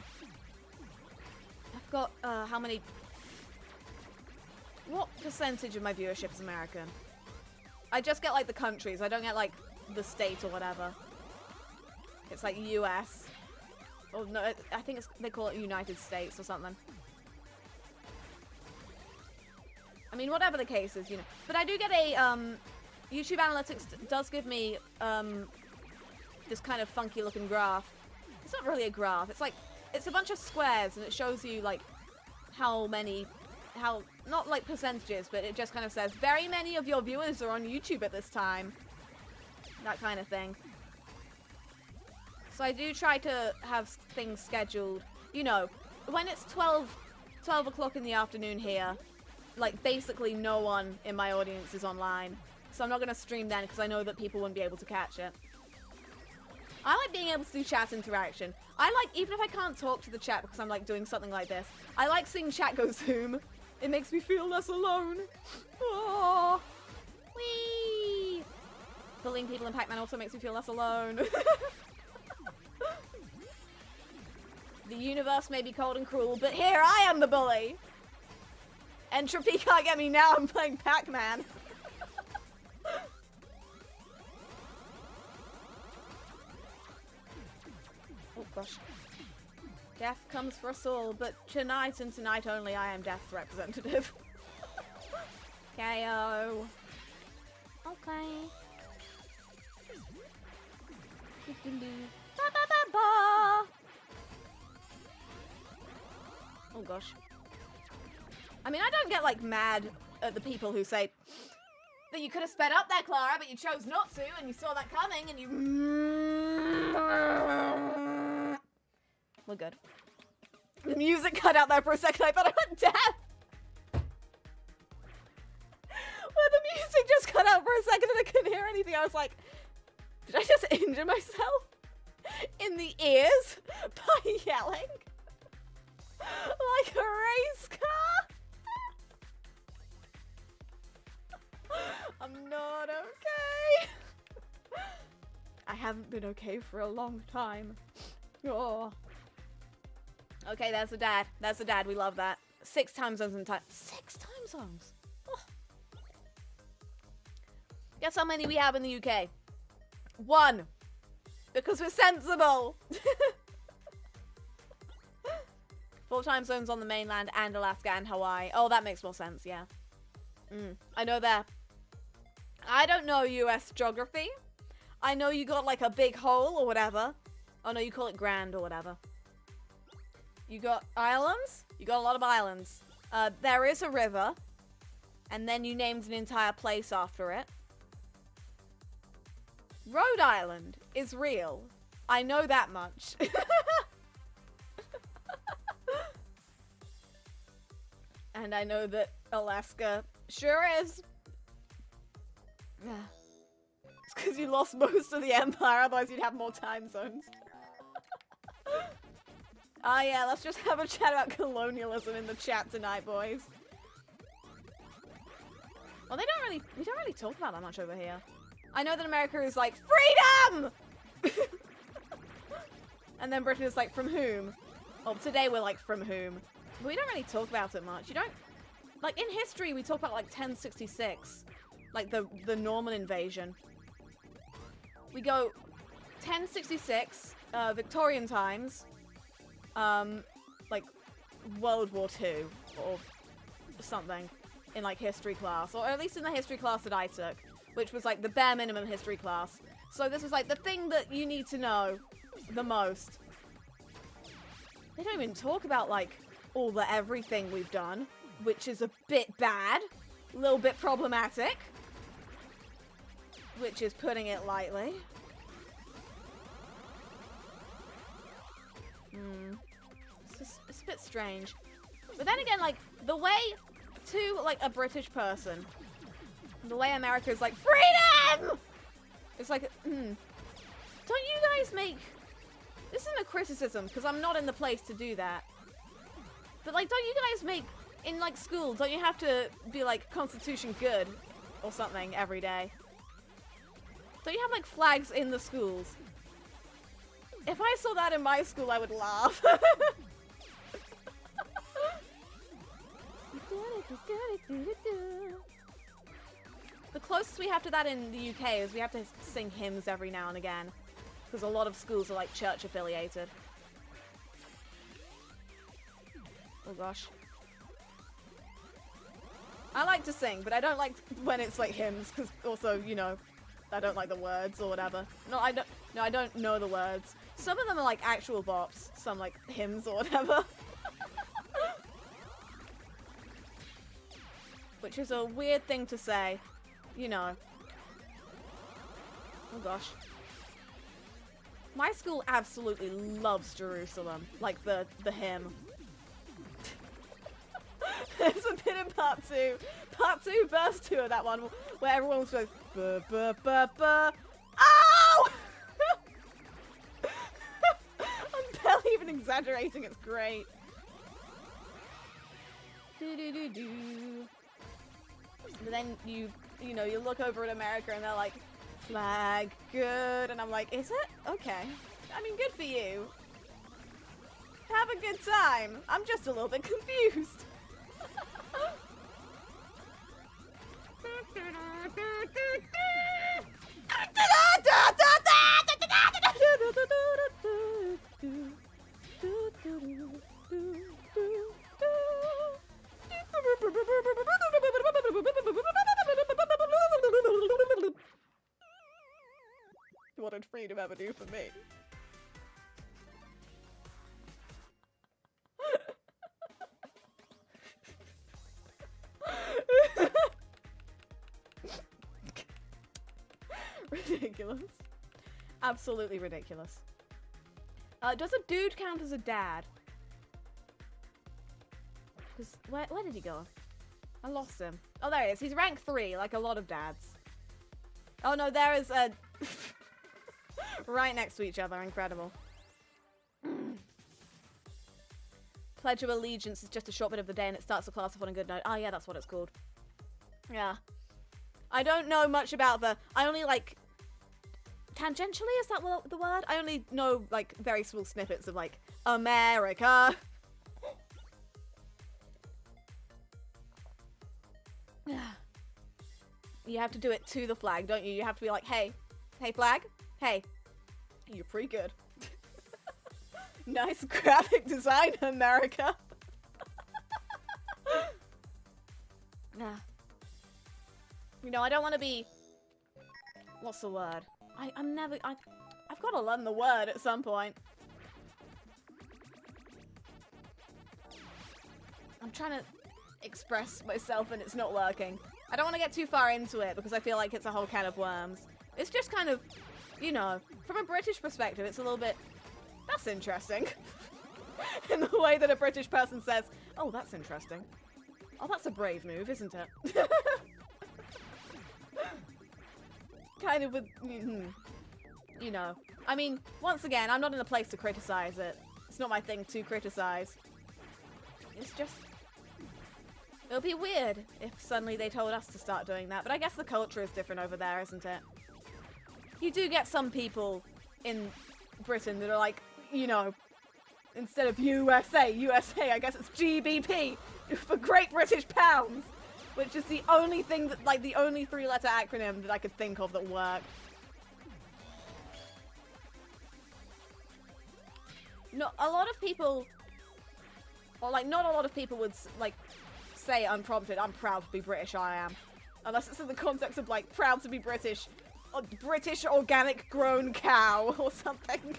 I've got, how many... What percentage of my viewership is American? I just get like the countries, I don't get like the state or whatever. It's like US. Or no, I think they call it United States or something. I mean, whatever the case is, you know. But I do get a, YouTube Analytics does give me, this kind of funky looking graph. It's not really a graph, it's like, it's a bunch of squares and it shows you, like, not like percentages, but it just kind of says, very many of your viewers are on YouTube at this time. That kind of thing. So I do try to have things scheduled, you know, when it's 12 o'clock in the afternoon here, like, basically no one in my audience is online. So I'm not going to stream then because I know that people wouldn't be able to catch it. I like being able to do chat interaction. I like, even if I can't talk to the chat because I'm, like, doing something like this, I like seeing chat go zoom. It makes me feel less alone. Oh, whee! Bullying people in Pac-Man also makes me feel less alone. The universe may be cold and cruel, but here I am the bully! Entropy can't get me now, I'm playing Pac-Man. Oh gosh. Death comes for us all, but tonight and tonight only I am Death's representative. KO. Okay. Ba, ba, ba, ba. Oh gosh. I mean, I don't get like mad at the people who say that you could have sped up there, Clara, but you chose not to, and you saw that coming, and you... We're good. The music cut out there for a second. I thought I meant death. Where the music just cut out for a second and I couldn't hear anything. I was like, did I just injure myself in the ears by yelling like a race car? I'm not okay. I haven't been okay for a long time. Oh. Okay, there's the dad. There's the dad. We love that. 6 time zones in time. 6 time zones. Oh. Guess how many we have in the UK? 1. Because we're sensible. 4 time zones on the mainland and Alaska and Hawaii. Oh, that makes more sense, yeah. I know that. I don't know US geography. I know you got like a big hole or whatever. Oh no, you call it grand or whatever. You got islands? You got a lot of islands. There is a river. And then you named an entire place after it. Rhode Island is real. I know that much. And I know that Alaska sure is. It's because you lost most of the empire, otherwise you'd have more time zones. Ah, yeah, let's just have a chat about colonialism in the chat tonight, boys. Well, we don't really talk about that much over here. I know that America is like, freedom! And then Britain is like, from whom? Well, today we're like, from whom? But we don't really talk about it much. You don't, like in history, we talk about like 1066. Like the Norman invasion. We go 1066, Victorian times, like World War II or something in like history class, or at least in the history class that I took, which was like the bare minimum history class. So this was like the thing that you need to know the most. They don't even talk about like all the everything we've done, which is a bit bad, a little bit problematic, which is putting it lightly. It's a bit strange. But then again, like, the way to, like, a British person, the way America is like, freedom! It's like, don't you guys make... This isn't a criticism, because I'm not in the place to do that. But, like, don't you guys make, in, like, school, don't you have to be, like, Constitution good or something every day? Don't you have, like, flags in the schools? If I saw that in my school, I would laugh. The closest we have to that in the UK is we have to sing hymns every now and again. Because a lot of schools are, like, church affiliated. Oh, gosh. I like to sing, but I don't like when it's, like, hymns, because also, you know, I don't like the words or whatever. No, I don't know the words. Some of them are like actual bops, some like hymns or whatever. Which is a weird thing to say, you know. Oh gosh. My school absolutely loves Jerusalem, like the hymn. There's a bit in part 2, verse 2 of that one, where everyone was like, ba ba ba ba. Ow! I'm barely even exaggerating, it's great. Do-do-do-do. But then you know, you look over at America and they're like, flag, good. And I'm like, is it? Okay. I mean, good for you. Have a good time. I'm just a little bit confused. What did freedom ever do for me? Ridiculous. Absolutely ridiculous. Does a dude count as a dad? Because where did he go? I lost him. Oh, there he is. He's rank 3, like a lot of dads. Oh no, there is a... right next to each other. Incredible. Pledge of Allegiance is just a short bit of the day and it starts the class off on a good note. Oh yeah, that's what it's called. Yeah. I don't know much about the... I only like... Tangentially, is that the word? I only know like very small snippets of like America. You have to do it to the flag, don't you? You have to be like, hey flag, hey, you're pretty good. Nice graphic design, America. You know, I don't want to be... What's the word? I've got to learn the word at some point. I'm trying to express myself and it's not working. I don't want to get too far into it because I feel like it's a whole can of worms. It's just kind of, you know, from a British perspective, it's a little bit... That's interesting. In the way that a British person says, oh, that's interesting. Oh, that's a brave move, isn't it? Kind of with, you know. I mean, once again, I'm not in a place to criticize it. It's not my thing to criticize. It's just... It'll be weird if suddenly they told us to start doing that, but I guess the culture is different over there, isn't it? You do get some people in Britain that are like, you know, instead of USA, I guess it's GBP for Great British Pounds, which is the only thing that, like, the only 3-letter acronym that I could think of that worked. No, a lot of people, or like, not a lot of people would, like, say unprompted, I'm proud to be British, I am. Unless it's in the context of, like, proud to be British, British organic grown cow, or something.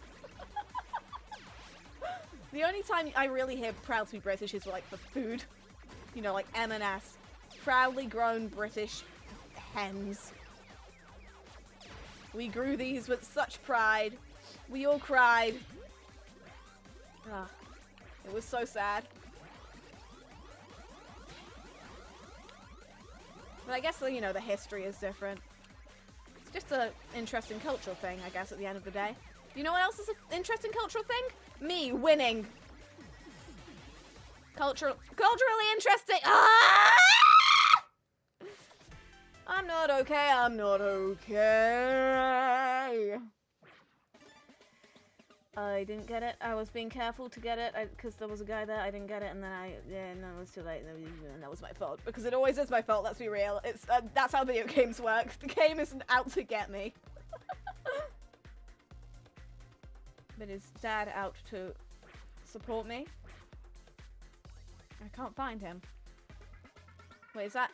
The only time I really hear proud to be British is, like, for food. You know, like M&S. Proudly grown British hens. We grew these with such pride. We all cried. It was so sad. But I guess, you know, the history is different. It's just an interesting cultural thing, I guess, at the end of the day. You know what else is an interesting cultural thing? Me winning. Culturally interesting. Ah! I'm not okay. I'm not okay. I didn't get it. I was being careful to get it because there was a guy there. I didn't get it, and then no, it was too late. And that was my fault because it always is my fault. Let's be real. It's that's how video games work. The game isn't out to get me. But is Dad out to support me? I can't find him. Wait, is that...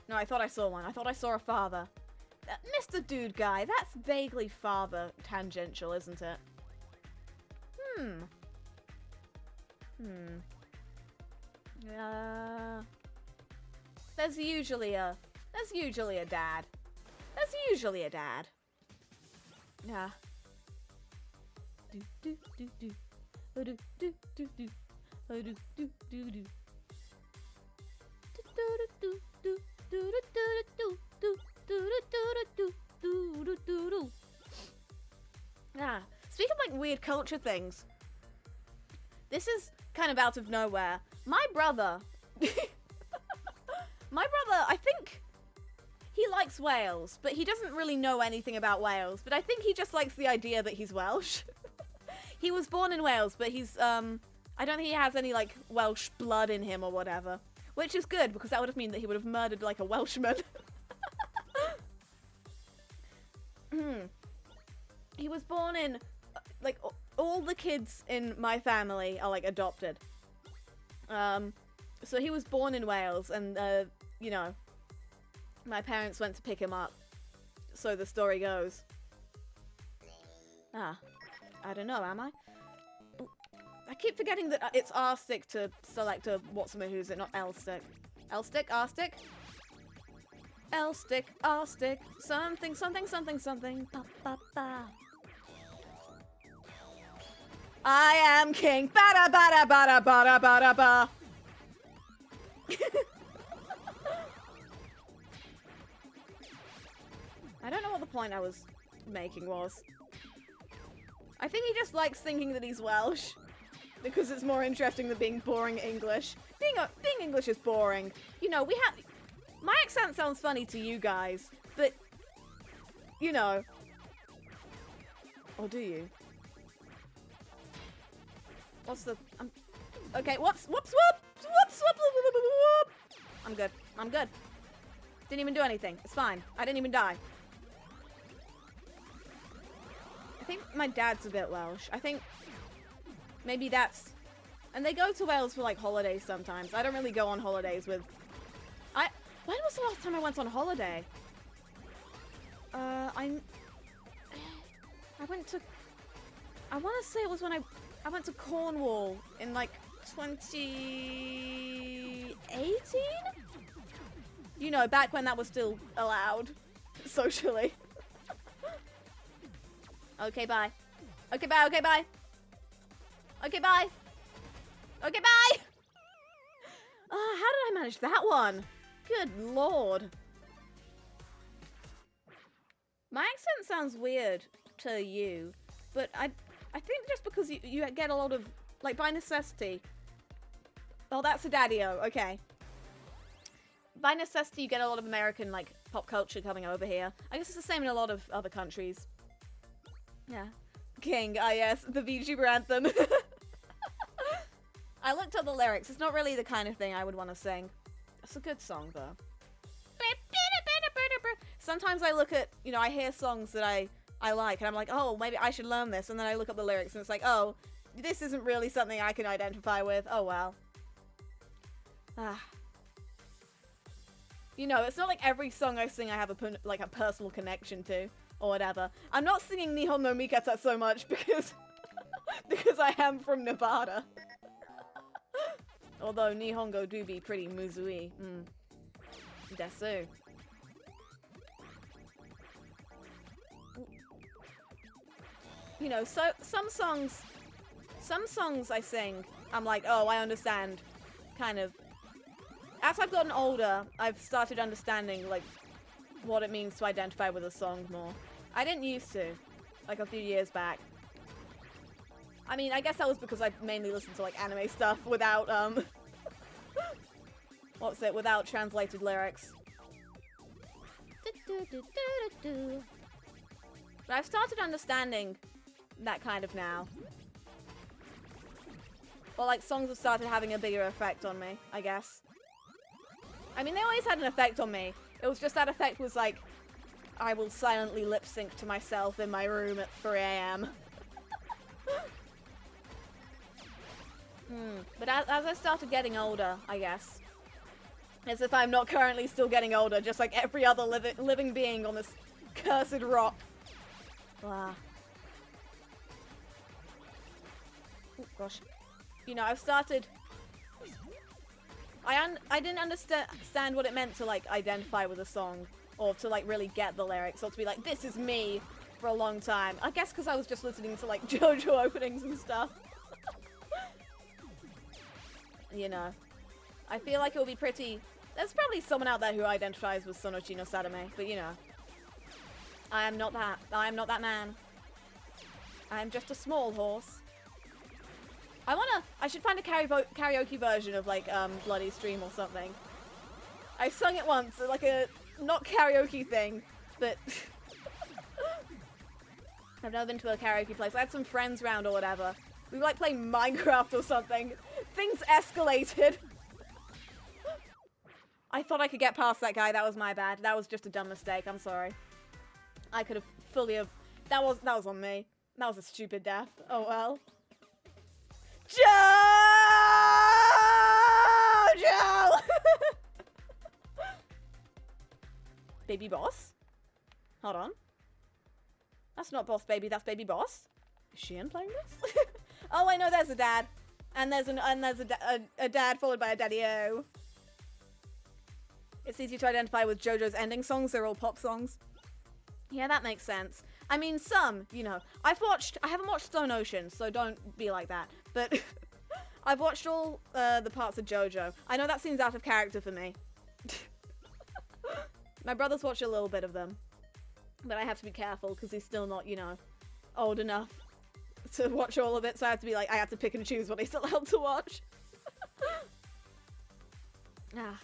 No, I thought I saw one. I thought I saw a father. Mr. Dude Guy, that's vaguely father tangential, isn't it? There's usually a dad. There's usually a dad. Yeah. Speaking of like weird culture things, this is kind of out of nowhere. My brother, I think he likes Wales, but he doesn't really know anything about Wales. But I think he just likes the idea that he's Welsh. He was born in Wales, but he's I don't think he has any like Welsh blood in him or whatever. Which is good, because that would have meant that he would have murdered, like, a Welshman. He was born in, like, all the kids in my family are, like, adopted. So he was born in Wales, and, you know, my parents went to pick him up. So the story goes. Ah, I don't know, am I? Ooh. I keep forgetting that it's R-stick to select a what's-a-who's it, not L-stick. L-stick? R-stick? L-stick, R-stick, something, something, something, something, ba ba ba. I am king, ba-da ba-da ba-da ba-da ba-da ba. I don't know what the point I was making was. I think he just likes thinking that he's Welsh. Because it's more interesting than being boring English. Being English is boring. You know, we have... My accent sounds funny to you guys, but... You know. Or do you? What's the... okay, whoops, whoops, whoops, whoops, whoops, whoop. I'm good. I'm good. Didn't even do anything. It's fine. I didn't even die. I think my dad's a bit Welsh. I think maybe that's... And they go to Wales for, like, holidays sometimes. I don't really go on holidays with... When was the last time I went on holiday? I went to... I want to say it was when I went to Cornwall in, like, 2018? You know, back when that was still allowed socially. Okay, bye. Okay, bye, okay, bye. Okay, bye. Okay, bye! How did I manage that one? Good lord. My accent sounds weird to you, but I think just because you get a lot of, like, by necessity. Oh, that's a daddy-o, okay. By necessity, you get a lot of American, like, pop culture coming over here. I guess it's the same in a lot of other countries. Yeah. King, ah yes, the VTuber anthem. I looked up the lyrics. It's not really the kind of thing I would want to sing. It's a good song, though. Sometimes I look at, you know, I hear songs that I like, and I'm like, oh, maybe I should learn this, and then I look up the lyrics, and it's like, oh, this isn't really something I can identify with. Oh, well. You know, it's not like every song I sing I have a personal connection to, or whatever. I'm not singing Nihon no Mikata so much because because I am from Nevada. Although Nihongo do be pretty muzui. Desu. You know, so some songs I sing, I'm like, oh, I understand, kind of. As I've gotten older, I've started understanding, like, what it means to identify with a song more. I didn't used to, like, a few years back. I mean, I guess that was because I mainly listened to, like, anime stuff without, without translated lyrics. But I've started understanding that kind of now. Or, like, songs have started having a bigger effect on me, I guess. I mean, they always had an effect on me. It was just that effect was, like, I will silently lip-sync to myself in my room at 3 AM. But as I started getting older, I guess. As if I'm not currently still getting older, just like every other living being on this cursed rock. Wow. Oh, gosh. You know, I've started... I didn't understand what it meant to, like, identify with a song. Or to, like, really get the lyrics. Or to be like, this is me, for a long time. I guess because I was just listening to, like, JoJo openings and stuff. You know. I feel like it will be pretty... There's probably someone out there who identifies with Sonochi no Sadame, but you know. I am not that. I am not that man. I am just a small horse. I should find a karaoke version of, like, Bloody Stream or something. I sung it once, like a, not karaoke thing, but... I've never been to a karaoke place. I had some friends round or whatever. We were, like, playing Minecraft or something. Things escalated. I thought I could get past that guy. That was my bad. That was just a dumb mistake. I'm sorry. I could have fully have... That was on me. That was a stupid death. Oh well. Joe! Baby boss? Hold on. That's not boss baby, that's baby boss. Is she in playing this? Oh, I know there's a dad. And there's a dad followed by a daddy-o. It's easy to identify with JoJo's ending songs. They're all pop songs. Yeah, that makes sense. I mean, some, you know. I haven't watched Stone Ocean, so don't be like that. But I've watched all the parts of JoJo. I know that seems out of character for me. My brother's watched a little bit of them. But I have to be careful because he's still not, you know, old enough to watch all of it. So I have to be like, I have to pick and choose what he's allowed to watch. Ah.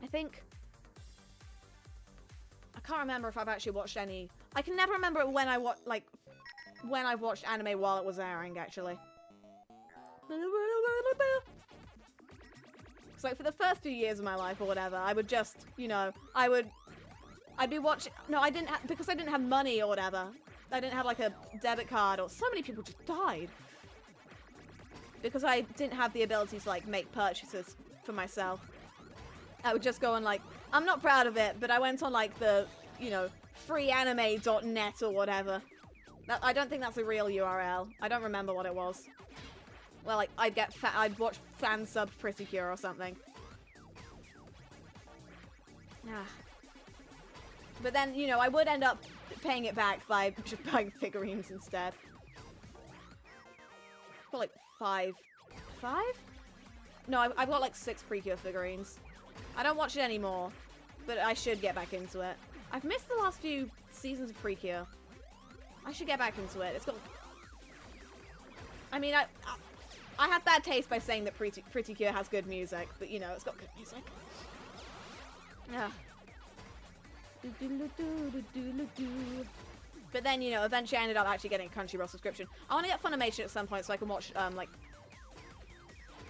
I think... I can't remember if I've actually watched any... I can never remember when when I've watched anime while it was airing, actually. So for the first few years of my life or whatever, I would just, you know, I'd be watching... No, I didn't because I didn't have money or whatever. I didn't have, like, a debit card, or so many people just died. Because I didn't have the ability to, like, make purchases for myself. I would just go on, like... I'm not proud of it, but I went on, like, the, you know, freeanime.net or whatever. I don't think that's a real URL. I don't remember what it was. Well, like, I'd watch fan-subbed Pretty Cure or something. Ah. But then, you know, I would end up paying it back by just buying figurines instead. I've got like 5? No, I've got like 6 Precure figurines. I don't watch it anymore, but I should get back into it. I've missed the last few seasons of Precure. I should get back into it. It's got... I mean, I have bad taste by saying that Pretty Cure has good music, but you know, it's got good music. Yeah. But then, you know, eventually I ended up actually getting a Crunchyroll subscription. I want to get Funimation at some point so I can watch,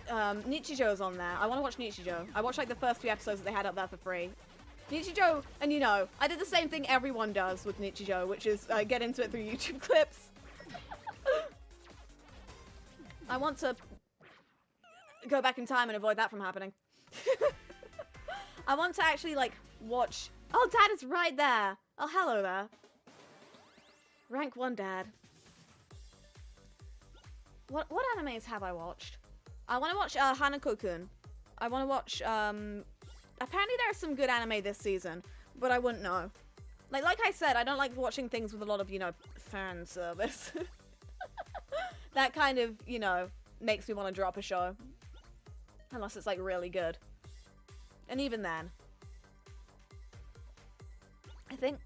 Nichijou's on there. I want to watch Nichijou. I watched, like, the first few episodes that they had up there for free. Nichijou, and you know, I did the same thing everyone does with Nichijou, which is get into it through YouTube clips. I want to go back in time and avoid that from happening. I want to actually, like, watch... Oh, Dad is right there! Oh, hello there. Rank 1 Dad. What animes have I watched? I want to watch Hanako-kun. I want to watch... Apparently there's some good anime this season, but I wouldn't know. Like I said, I don't like watching things with a lot of, you know, fan service. That kind of, you know, makes me want to drop a show. Unless it's, like, really good. And even then. I think...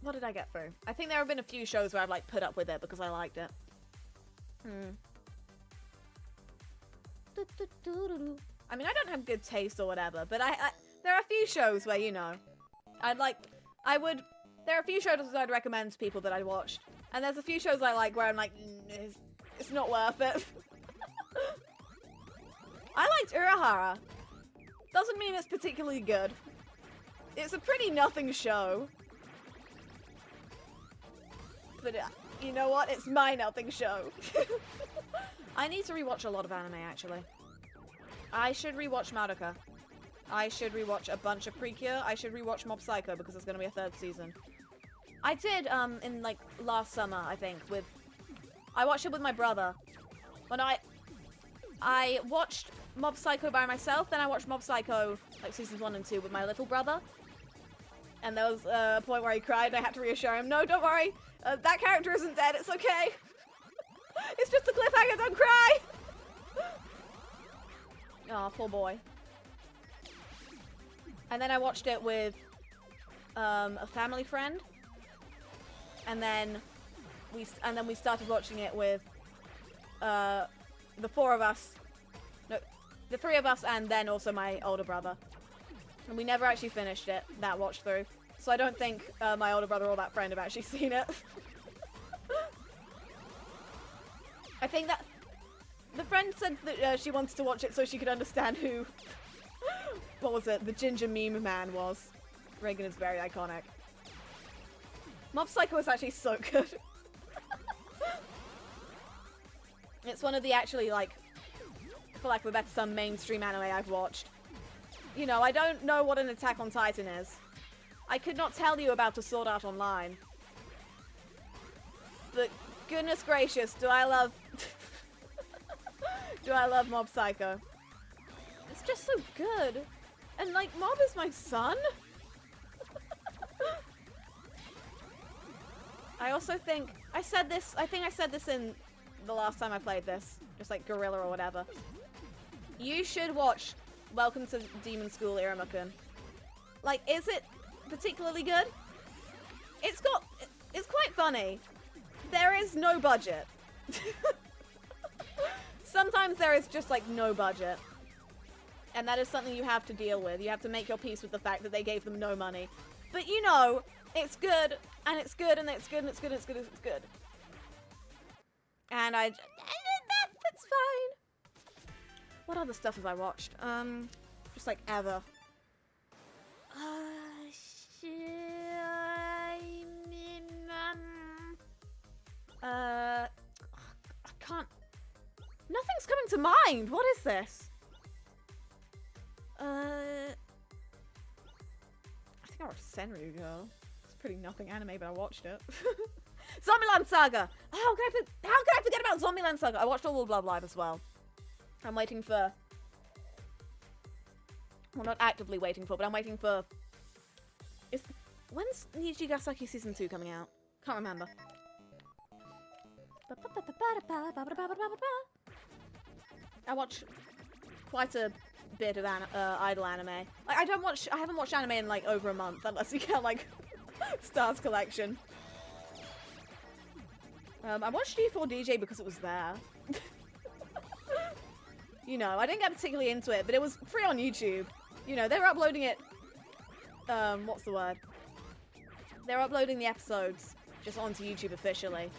What did I get through? I think there have been a few shows where I've, like, put up with it because I liked it. I mean, I don't have good taste or whatever, but there are a few shows where, you know, there are a few shows I'd recommend to people that I watched. And there's a few shows I like where I'm like, it's not worth it. I liked Urahara. Doesn't mean it's particularly good. It's a pretty nothing show. But you know what? It's my nothing show. I need to rewatch a lot of anime, actually. I should rewatch Madoka. I should rewatch a bunch of Precure. I should rewatch Mob Psycho because there's going to be a 3rd season. I did, in, like, last summer, I think, I watched it with my brother. When I watched Mob Psycho by myself, then I watched Mob Psycho, like, seasons 1 and 2 with my little brother. And there was a point where he cried and I had to reassure him, no, don't worry, that character isn't dead, it's okay. It's just a cliffhanger, don't cry! Aw, poor boy. And then I watched it with a family friend. And then we started watching it with the 4 of us. No, the 3 of us and then also my older brother. And we never actually finished it, that watch through. So I don't think my older brother or that friend have actually seen it. I think The friend said that she wanted to watch it so she could understand who, what was it, the ginger meme man was. Reagan is very iconic. Mob Psycho is actually so good. It's one of the actually, like, for lack of a better term, mainstream anime I've watched. You know, I don't know what an Attack on Titan is. I could not tell you about a Sword Art Online. But goodness gracious, do I love... do I love Mob Psycho. It's just so good. And, like, Mob is my son? I also think... I think I said this in the last time I played this. Just, like, Gorilla or whatever. You should watch Welcome to Demon School, Iruma-kun. Like, is it particularly good? It's quite funny. There is no budget. Sometimes there is just, like, no budget. And that is something you have to deal with. You have to make your peace with the fact that they gave them no money. But, you know, it's good, and it's good, and it's good, and it's good, and it's good, and it's good. And that's fine. What other stuff have I watched? Just, like, ever. I can't... Nothing's coming to mind! What is this? I think I watched Senryu Girl. It's pretty nothing anime, but I watched it. Zombieland Saga! How could I forget about Zombieland Saga? I watched all of Love Live as well. I'm waiting for... Well, not actively waiting for, but I'm waiting for... When's Nijigasaki Season 2 coming out? Can't remember. I watch quite a bit of idol anime. Like, I haven't watched anime in, like, over a month, unless you count, like, Stars Collection. I watched G4DJ because it was there. You know, I didn't get particularly into it, but it was free on YouTube. You know, they were uploading it, what's the word? They're uploading the episodes just onto YouTube officially.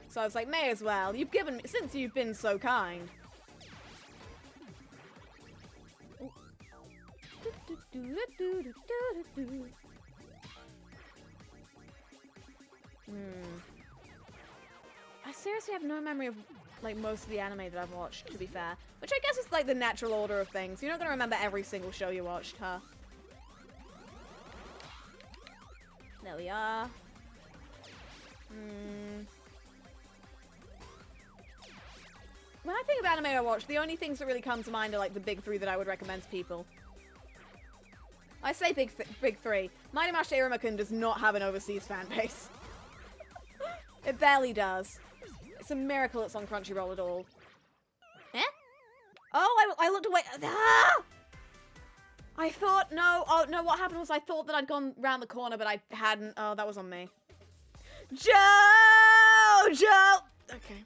So I was like, may as well. You've given me, since you've been so kind. I seriously have no memory of, like, most of the anime that I've watched, to be fair. Which I guess is, like, the natural order of things. You're not gonna remember every single show you watched, huh? There we are. When I think of anime I watch, the only things that really come to mind are, like, the big three that I would recommend to people. I say big three. Mighty Master Iruma-kun does not have an overseas fan base. It barely does. It's a miracle it's on Crunchyroll at all. Eh? Oh, I looked away. Ah! I thought, no. Oh, no, what happened was I thought that I'd gone round the corner, but I hadn't. Oh, that was on me. Joe! Okay.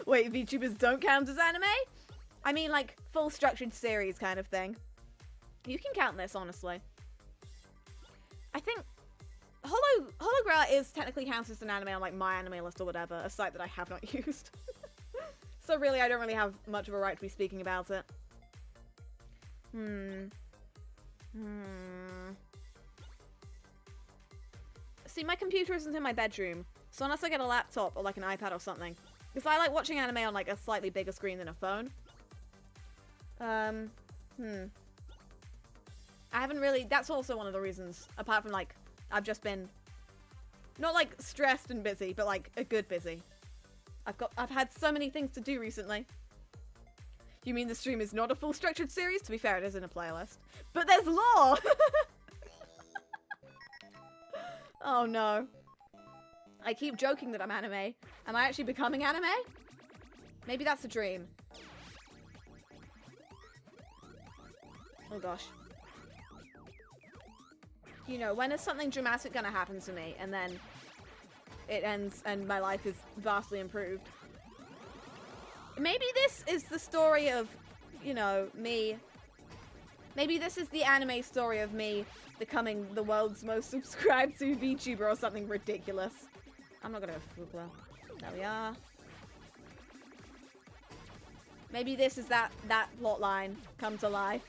Wait, VTubers don't count as anime? I mean, like, full structured series kind of thing. You can count this, honestly. I think Hologra is technically counted as an anime on, like, my anime list or whatever, a site that I have not used. So really, I don't really have much of a right to be speaking about it. See, my computer isn't in my bedroom, so unless I get a laptop or, like, an iPad or something. Because I like watching anime on, like, a slightly bigger screen than a phone. I haven't really... That's also one of the reasons, apart from, like, I've just been... Not, like, stressed and busy, but, like, a good busy. I've had so many things to do recently. You mean the stream is not a full structured series? To be fair, it is in a playlist. But there's lore! Oh, no. I keep joking that I'm anime. Am I actually becoming anime? Maybe that's a dream. Oh, gosh. You know, when is something dramatic gonna happen to me, and then it ends and my life is vastly improved? Maybe this is the story of, you know, me. Maybe this is the anime story of me becoming the world's most subscribed to VTuber or something ridiculous. I'm not gonna Google. There we are. Maybe this is that plot line come to life.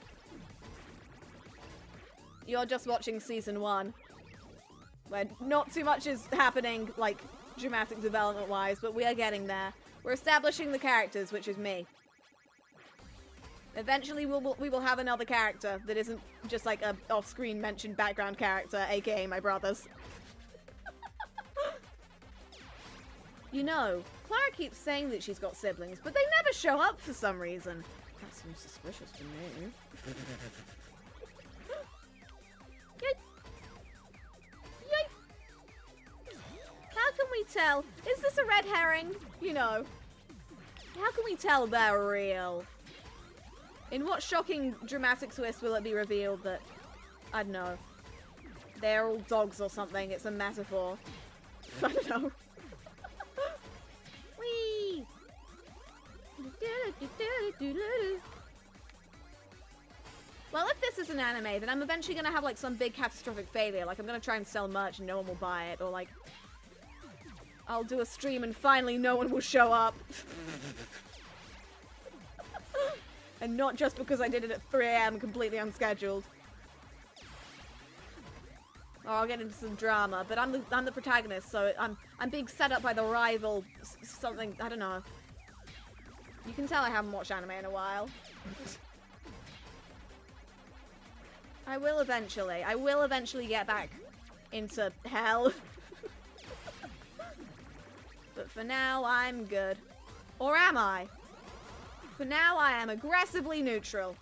You're just watching season 1, where not too much is happening, like, dramatic development-wise, but we are getting there. We're establishing the characters, which is me. Eventually, we will have another character that isn't just like a off-screen mentioned background character, aka my brothers. You know, Clara keeps saying that she's got siblings, but they never show up for some reason. That seems suspicious to me. Yay. Yay. How can we tell? Is this a red herring? You know. How can we tell they're real? In what shocking dramatic twist will it be revealed that, I don't know, they're all dogs or something? It's a metaphor. I don't know. Whee! Well, if this is an anime, then I'm eventually gonna have like some big catastrophic failure. Like I'm gonna try and sell merch and no one will buy it, or like I'll do a stream and finally no one will show up. And not just because I did it at 3 AM completely unscheduled. Or I'll get into some drama, but I'm the protagonist, so I'm being set up by the rival something, I don't know. You can tell I haven't watched anime in a while. I will eventually get back into hell. But for now, I'm good. Or am I? For now, I am aggressively neutral.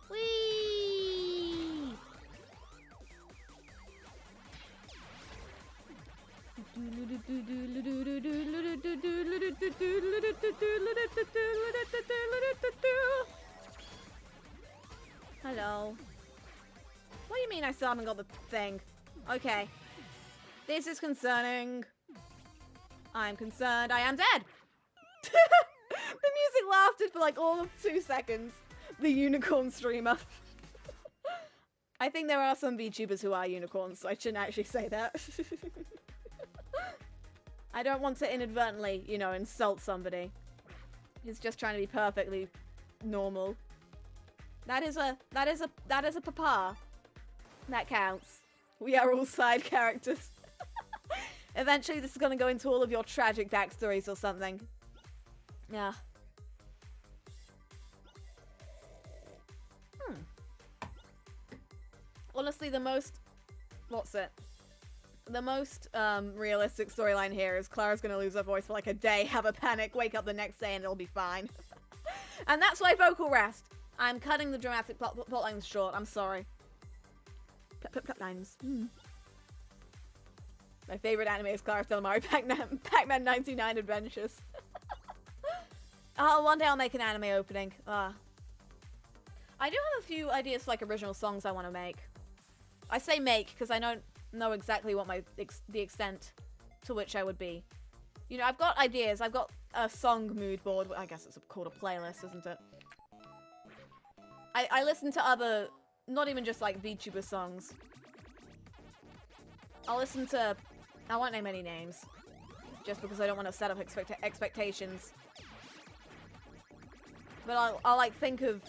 Whee! Hello. What do you mean I still haven't got the thing? Okay. This is concerning. I'm concerned I am dead. The music lasted for like all of 2 seconds. The unicorn streamer. I think there are some VTubers who are unicorns, so I shouldn't actually say that. I don't want to inadvertently, you know, insult somebody who's just trying to be perfectly normal. That is a papa. That counts. We are all side characters. Eventually, this is going to go into all of your tragic backstories or something. Yeah. Honestly, the most... What's it? The most realistic storyline here is Clara's going to lose her voice for like a day, have a panic, wake up the next day, and it'll be fine. And that's why vocal rest. I'm cutting the dramatic plot lines short. I'm sorry. Plot lines. My favorite anime is Clara Stellamari, Pac-Man 99 Adventures. Oh, one day I'll make an anime opening. I do have a few ideas for like original songs I want to make. I say make because I don't know exactly what the extent to which I would be. You know, I've got ideas. I've got a song mood board. I guess it's called a playlist, isn't it? I listen to other, not even just like VTuber songs. I'll listen to, I won't name any names, just because I don't want to set up expectations. But I'll like think of,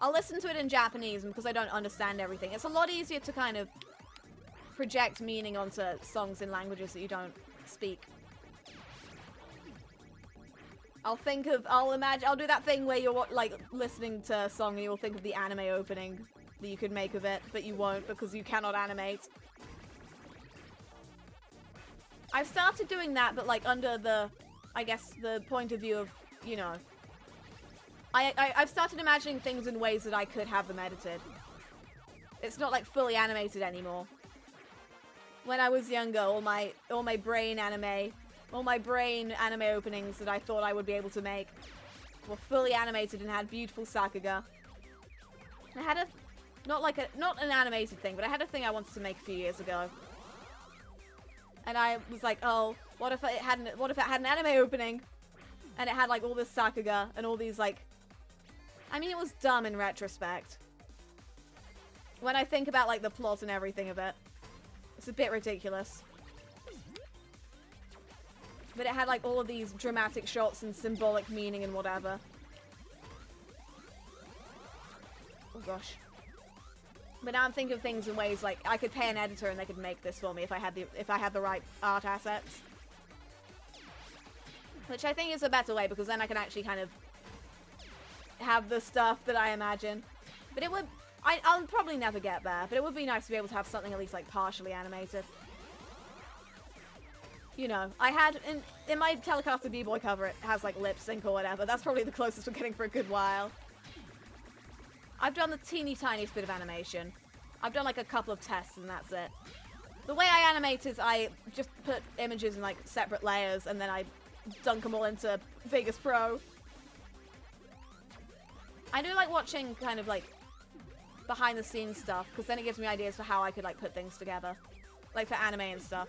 I'll listen to it in Japanese because I don't understand everything. It's a lot easier to kind of project meaning onto songs in languages that you don't speak. I'll do that thing where you're like listening to a song and you'll think of the anime opening that you could make of it, but you won't because you cannot animate. I've started doing that, but like under the, I guess, the point of view of, you know, I've started imagining things in ways that I could have them edited. It's not like fully animated anymore. When I was younger, all my brain anime openings that I thought I would be able to make were fully animated and had beautiful sakuga. I had a, not an animated thing, but I had a thing I wanted to make a few years ago. And I was like, oh, what if it had an anime opening? And it had like all this sakuga and all these like, I mean, it was dumb in retrospect. When I think about like the plot and everything of it, it's a bit ridiculous. But it had like all of these dramatic shots and symbolic meaning and whatever. Oh gosh. But now I'm thinking of things in ways like I could pay an editor and they could make this for me if I had the right art assets. Which I think is a better way because then I can actually kind of have the stuff that I imagine. But it would... I'll probably never get there, but it would be nice to be able to have something at least like partially animated. You know, I had in my Telecaster B-Boy cover, it has like lip sync or whatever. That's probably the closest we're getting for a good while. I've done the teeny tiniest bit of animation. I've done like a couple of tests and that's it. The way I animate is I just put images in like separate layers and then I dunk them all into Vegas Pro. I do like watching kind of like behind the scenes stuff because then it gives me ideas for how I could like put things together. Like for anime and stuff.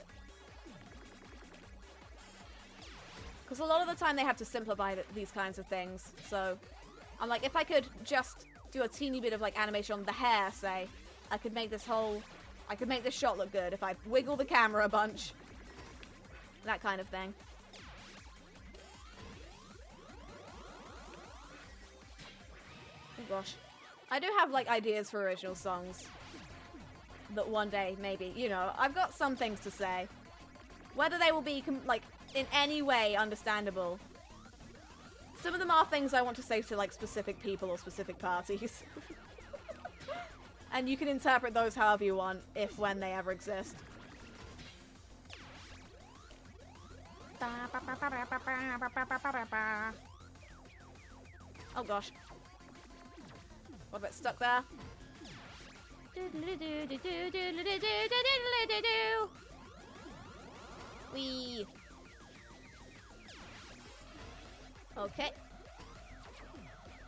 Because a lot of the time they have to simplify these kinds of things. So I'm like, if I could just do a teeny bit of like animation on the hair, say, I could make this shot look good if I wiggle the camera a bunch. That kind of thing. Oh gosh. I do have like ideas for original songs that one day maybe, you know, I've got some things to say. Whether they will be like in any way understandable. Some of them are things I want to say to like specific people or specific parties. And you can interpret those however you want, if when they ever exist. Oh gosh. What about stuck there? Wee. Okay.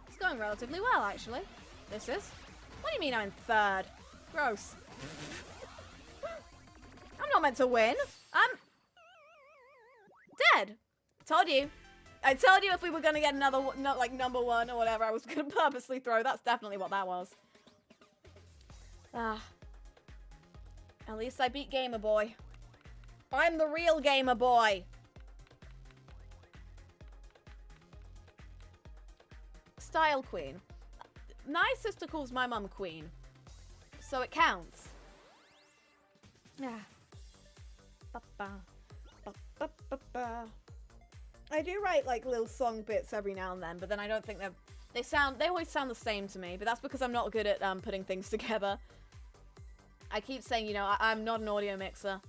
It's going relatively well, actually. This is. What do you mean I'm in third? Gross. I'm not meant to win. I'm dead. Told you. I told you if we were going to get another, not like number one or whatever, I was going to purposely throw. That's definitely what that was. Ah. At least I beat Gamer Boy. I'm the real Gamer Boy. Style Queen. My sister calls my mum Queen. So it counts. Yeah. I do write like little song bits every now and then, but then I don't think they always sound the same to me, but that's because I'm not good at putting things together. I keep saying, you know, I'm not an audio mixer.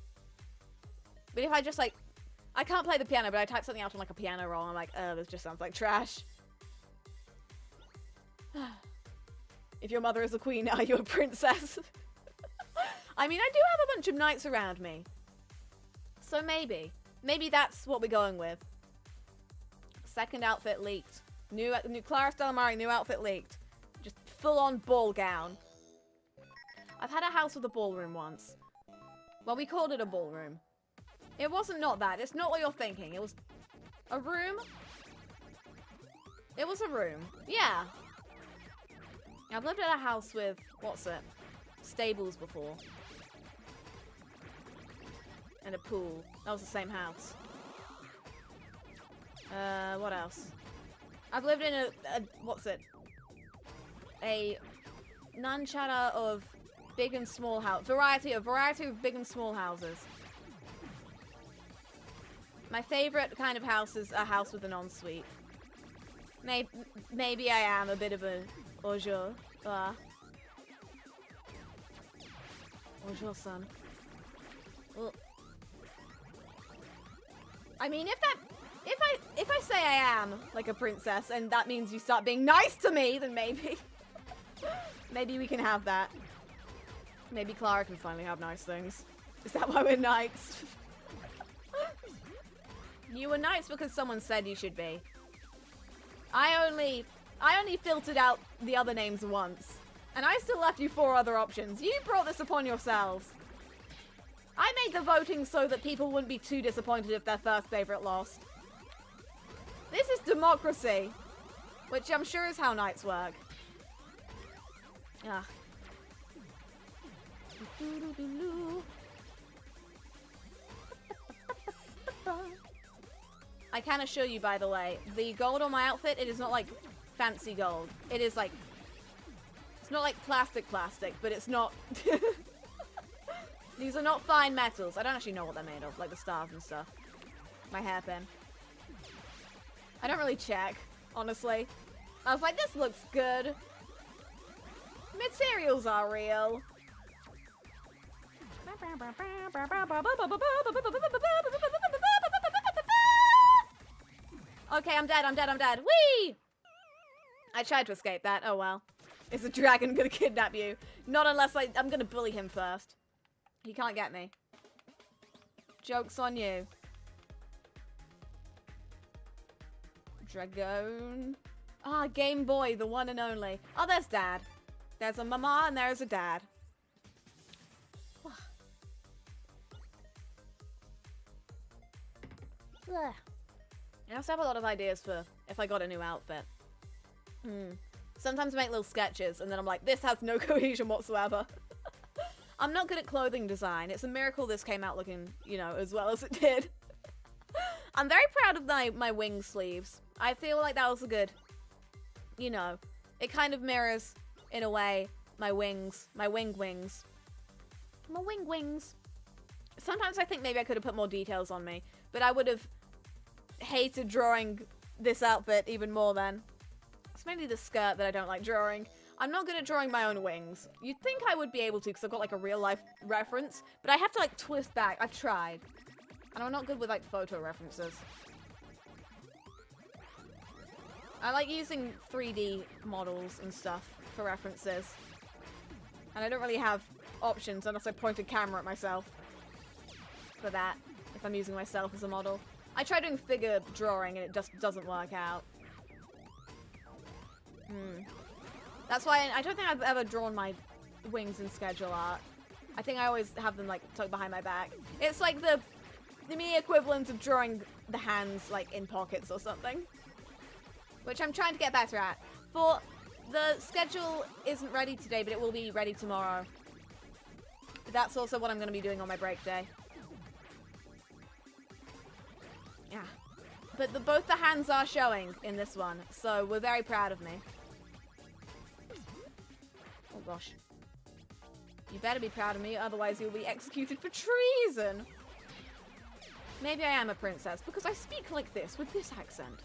But if I just like, I can't play the piano, but I type something out on like a piano roll, I'm like, oh, this just sounds like trash. If your mother is a queen, are you a princess? I mean, I do have a bunch of knights around me. So maybe that's what we're going with. Second outfit leaked. New Clara Stellamari, new outfit leaked. Just full-on ball gown. I've had a house with a ballroom once. Well, we called it a ballroom. It wasn't not that. It's not what you're thinking. It was a room. It was a room. Yeah. I've lived at a house with, what's it? Stables before. And a pool. That was the same house. What else? I've lived in a what's it? A nunchara of big and small house. Variety of big and small houses. My favorite kind of house is a house with an ensuite. Maybe I am a bit of a Bonjour. Bonjour, son. Well, I mean, if I say I am like a princess, and that means you start being nice to me, then maybe we can have that. Maybe Clara can finally have nice things. Is that why we're knights? You were knights because someone said you should be. I only filtered out the other names once. And I still left you 4 other options. You brought this upon yourselves. I made the voting so that people wouldn't be too disappointed if their first favorite lost. This is democracy. Which I'm sure is how knights work. Ah. I can assure you, by the way, the gold on my outfit, it is not like fancy gold. It is like, it's not like plastic, but it's not, these are not fine metals. I don't actually know what they're made of, like the stars and stuff. My hairpin. I don't really check, honestly. I was like, this looks good. Materials are real. Okay, I'm dead. Whee! I tried to escape that. Oh well. Is the dragon gonna kidnap you? Not unless I'm gonna bully him first. He can't get me. Joke's on you. Dragon. Ah, Game Boy, the one and only. Oh, there's Dad. There's a mama and there's a dad. I also have a lot of ideas for if I got a new outfit. Sometimes I make little sketches and then I'm like, this has no cohesion whatsoever. I'm not good at clothing design. It's a miracle this came out looking, you know, as well as it did. I'm very proud of my wing sleeves. I feel like that was a good, you know, it kind of mirrors, in a way, my wings. My wing wings. Sometimes I think maybe I could have put more details on me, but I would have hated drawing this outfit even more then. It's mainly the skirt that I don't like drawing. I'm not good at drawing my own wings. You'd think I would be able to because I've got like a real life reference, but I have to like twist back. I've tried. And I'm not good with like photo references. I like using 3D models and stuff for references. And I don't really have options unless I point a camera at myself for that, if I'm using myself as a model. I try doing figure drawing and it just doesn't work out. That's why I don't think I've ever drawn my wings in schedule art. I think I always have them like tucked behind my back. It's like the me equivalent of drawing the hands like in pockets or something. Which I'm trying to get better at. For the schedule isn't ready today, but it will be ready tomorrow. That's also what I'm going to be doing on my break day. Yeah. But both the hands are showing in this one, so we're very proud of me. Oh gosh. You better be proud of me, otherwise you'll be executed for treason. Maybe I am a princess, because I speak like this, with this accent.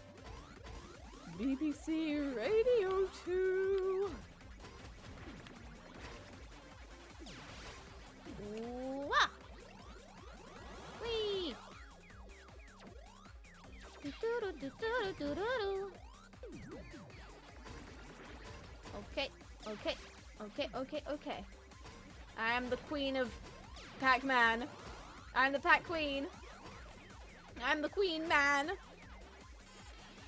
BBC Radio 2. Wah! Whee! Okay. I am the queen of Pac-Man. I'm the Pac-Queen. I'm the queen man.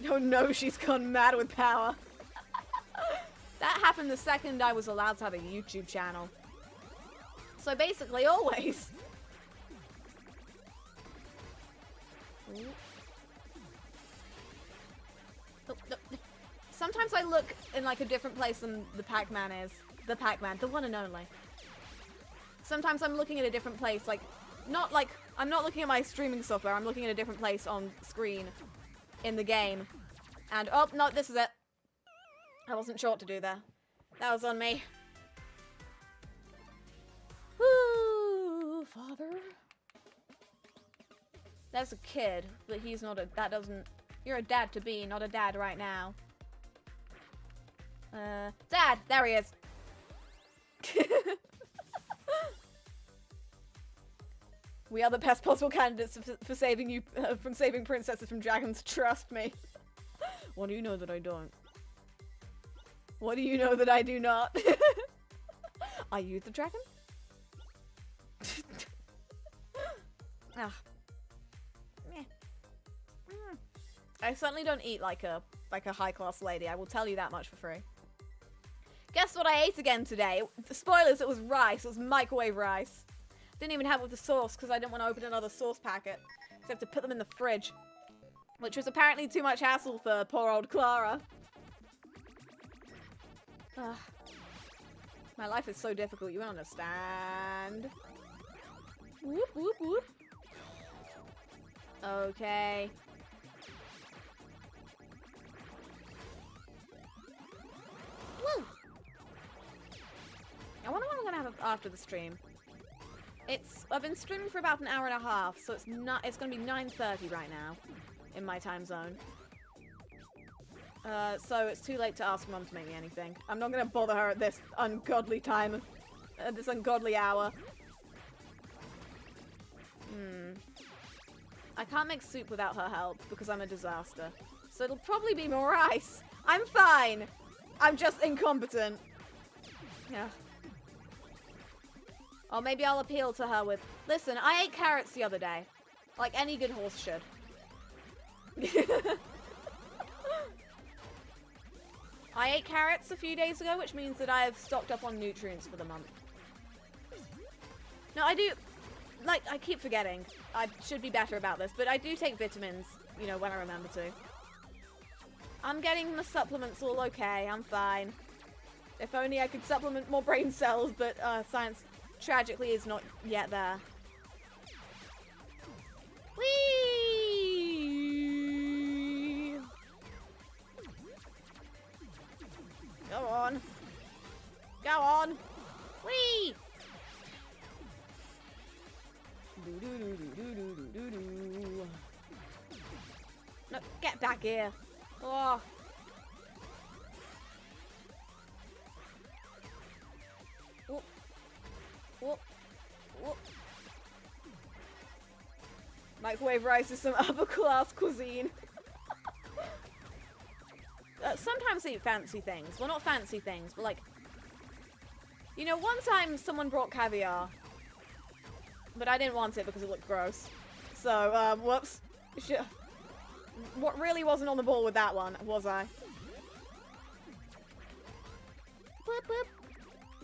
Oh no, she's gone mad with power. That happened the second I was allowed to have a YouTube channel. So basically, always. Sometimes I look in like a different place than the Pac-Man is. The Pac-Man, the one and only. Sometimes I'm looking at a different place, like, not like, I'm not looking at my streaming software, I'm looking at a different place on screen in the game. And, oh, no, this is it. I wasn't sure what to do there. That was on me. Woo, father. There's a kid, but he's not a, that doesn't, you're a dad to be, not a dad right now. Dad, there he is. We are the best possible candidates for saving you, from saving princesses from dragons, trust me. What do you know that I don't? What do you know that I do not? Are you the dragon? Ah. I certainly don't eat like a high-class lady, I will tell you that much for free. Guess what I ate again today? Spoilers, it was rice. It was microwave rice. Didn't even have it with the sauce because I didn't want to open another sauce packet. So I have to put them in the fridge. Which was apparently too much hassle for poor old Clara. Ugh. My life is so difficult, you don't understand. Whoop, whoop, whoop. Okay. Woo! I wonder what I'm gonna have after the stream. I've been streaming for about an hour and a half, so it's gonna be 9:30 right now in my time zone. So it's too late to ask Mum to make me anything. I'm not gonna bother her at this ungodly time, at this ungodly hour. I can't make soup without her help because I'm a disaster. So it'll probably be more rice. I'm fine. I'm just incompetent. Yeah. Or maybe I'll appeal to her with, listen, I ate carrots the other day. Like any good horse should. I ate carrots a few days ago, which means that I have stocked up on nutrients for the month. No, I do... Like, I keep forgetting. I should be better about this, but I do take vitamins, you know, when I remember to. I'm getting the supplements all okay. I'm fine. If only I could supplement more brain cells, but science tragically is not yet there. Whee! Go on. Go on. Whee! No, get back here. Oh. Whoop. Whoop. Whoop. Microwave rice is some upper class cuisine. Sometimes I eat fancy things. Well, not fancy things, but like... You know, one time someone brought caviar. But I didn't want it because it looked gross. So, whoops. What really wasn't on the ball with that one, was I? Whip, whip.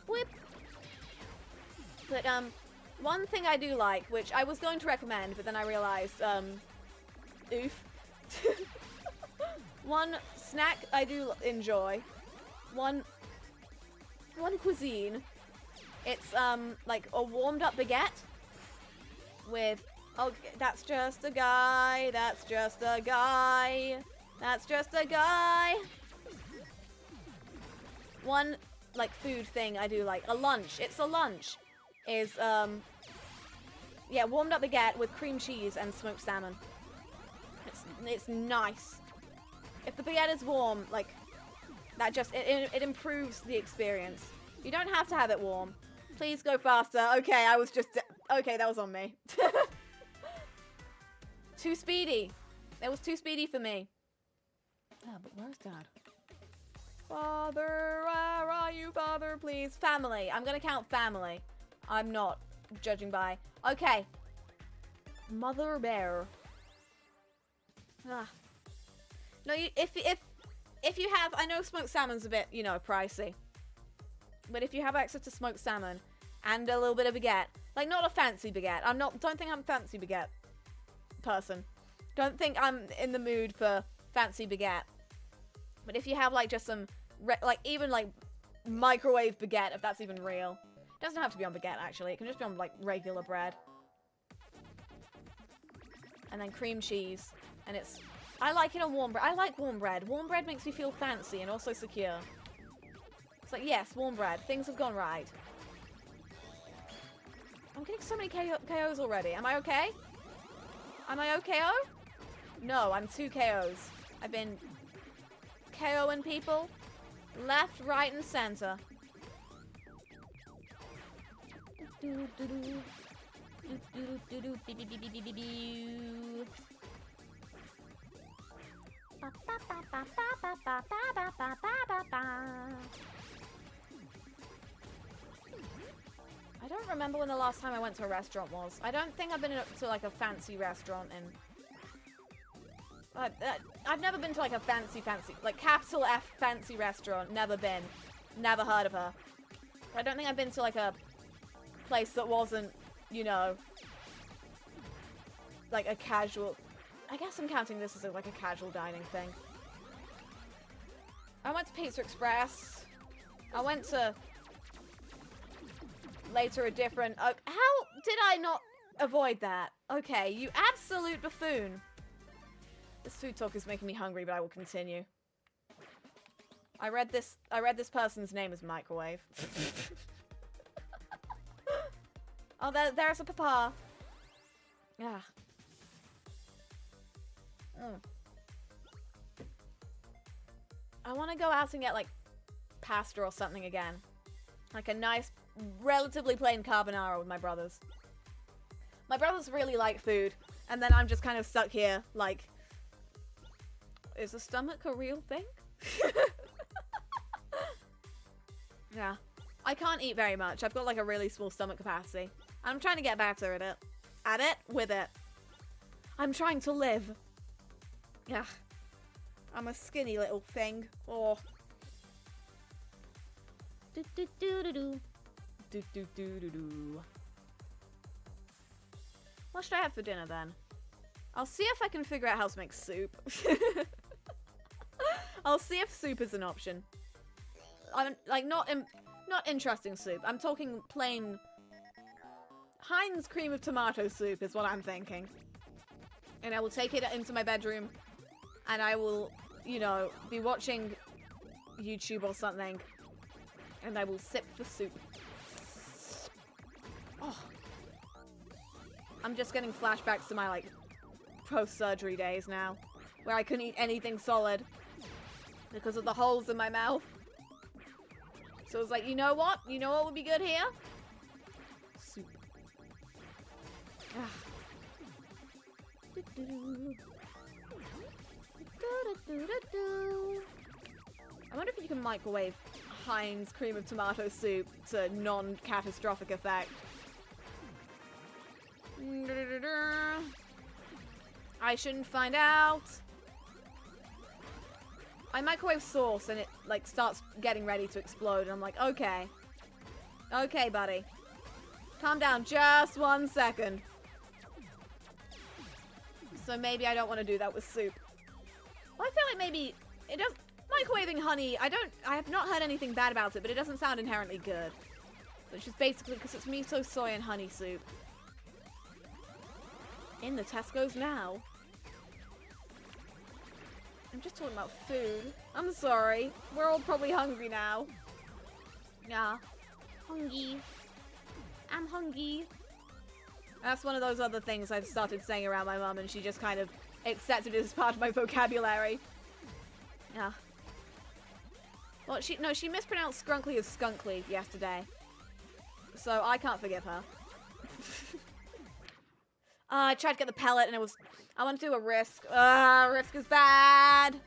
Whip. But, one thing I do like, which I was going to recommend, but then I realized, oof. One snack I do enjoy. One cuisine. It's, like a warmed up baguette. With, oh, that's just a guy, that's just a guy, that's just a guy. One, like, food thing I do like, a lunch, it's a lunch, is, yeah, warmed up baguette with cream cheese and smoked salmon. It's nice. If the baguette is warm, like, that just, it improves the experience. You don't have to have it warm. Please go faster. Okay, I was just... Okay, that was on me. Too speedy. It was too speedy for me. Ah, but where's Dad? Father, where are you, Father, please? Family. I'm gonna count family. I'm not judging by... Okay. Mother Bear. Ah. No, if you have... I know smoked salmon's a bit, you know, pricey. But if you have access to smoked salmon and a little bit of baguette, like not a fancy baguette. Don't think I'm a fancy baguette person. Don't think I'm in the mood for fancy baguette. But if you have like just some, like even like microwave baguette, if that's even real. It doesn't have to be on baguette actually. It can just be on like regular bread. And then cream cheese. And it's, I like it on warm bread. I like warm bread. Warm bread makes me feel fancy and also secure. It's like, yes, warm bread. Things have gone right. I'm getting so many KOs already. Am I okay? Am I OKO? No, I'm 2 KOs. I've been KOing people left, right, and center. I don't remember when the last time I went to a restaurant was. I don't think I've been to like a fancy restaurant in... I've never been to like a fancy, like capital F fancy restaurant. Never been. Never heard of her. I don't think I've been to like a place that wasn't, you know, like a casual... I guess I'm counting this as like a casual dining thing. I went to Pizza Express. I went to... later a different... how did I not avoid that? Okay, you absolute buffoon. This food talk is making me hungry, but I will continue. I read this person's name as Microwave. Oh, there's a papa. Yeah. I want to go out and get, like, pasta or something again. Like a nice, relatively plain carbonara with my brothers. My brothers really like food, and then I'm just kind of stuck here, like, is the stomach a real thing? Yeah. I can't eat very much. I've got, like, a really small stomach capacity. I'm trying to get better at it. At it? With it. I'm trying to live. Yeah. I'm a skinny little thing. Oh. Do do do do do. Do do do do do. What should I have for dinner then? I'll see if I can figure out how to make soup. I'll see if soup is an option. I'm like not interesting soup. I'm talking plain Heinz cream of tomato soup is what I'm thinking. And I will take it into my bedroom and I will, you know, be watching YouTube or something. And I will sip the soup. Oh. I'm just getting flashbacks to my, like, post-surgery days now. Where I couldn't eat anything solid. Because of the holes in my mouth. So I was like, you know what? You know what would be good here? Soup. I wonder if you can microwave Heinz cream of tomato soup to non-catastrophic effect. I shouldn't find out. I microwave sauce and it like starts getting ready to explode and I'm like, okay. Okay, buddy. Calm down just 1 second. So maybe I don't want to do that with soup. Well, I feel like maybe it does. Microwaving honey, I have not heard anything bad about it, but it doesn't sound inherently good. Which is basically because it's miso, soy, and honey soup. In the Tesco's now. I'm just talking about food. I'm sorry. We're all probably hungry now. Yeah. Hungry. I'm hungry. That's one of those other things I've started saying around my mum, and she just kind of accepted it as part of my vocabulary. Yeah. Well, she mispronounced skrunkly as skunkly yesterday. So I can't forgive her. I tried to get the pellet and I want to do a risk. Risk is bad.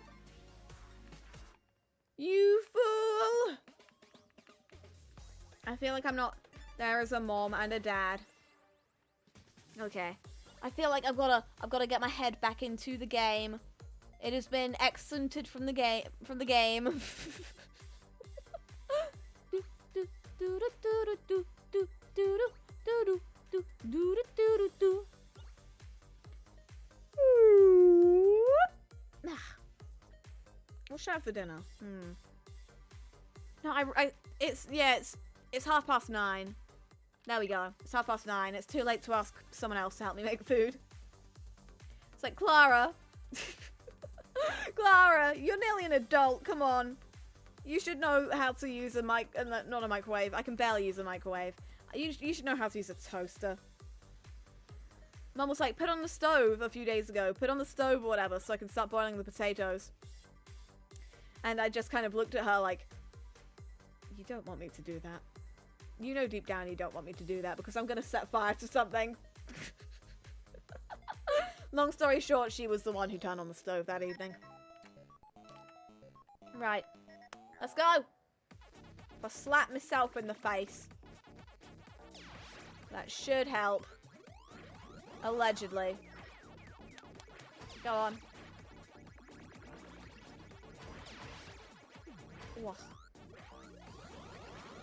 You fool. I feel like I'm not there as a mom and a dad. Okay. I feel like I've got to get my head back into the game. It has been exented from the game. What should I have for dinner? No, it's 9:30. There we go. It's 9:30. It's too late to ask someone else to help me make food. It's like, Clara. Clara, you're nearly an adult. Come on. You should know how to use not a microwave. I can barely use a microwave. You should know how to use a toaster. Mum was like, put on the stove a few days ago. Put on the stove or whatever so I can start boiling the potatoes. And I just kind of looked at her like, you don't want me to do that. You know deep down you don't want me to do that because I'm going to set fire to something. Long story short, she was the one who turned on the stove that evening. Right. Let's go. If I slap myself in the face. That should help. Allegedly. Go on. Whoa.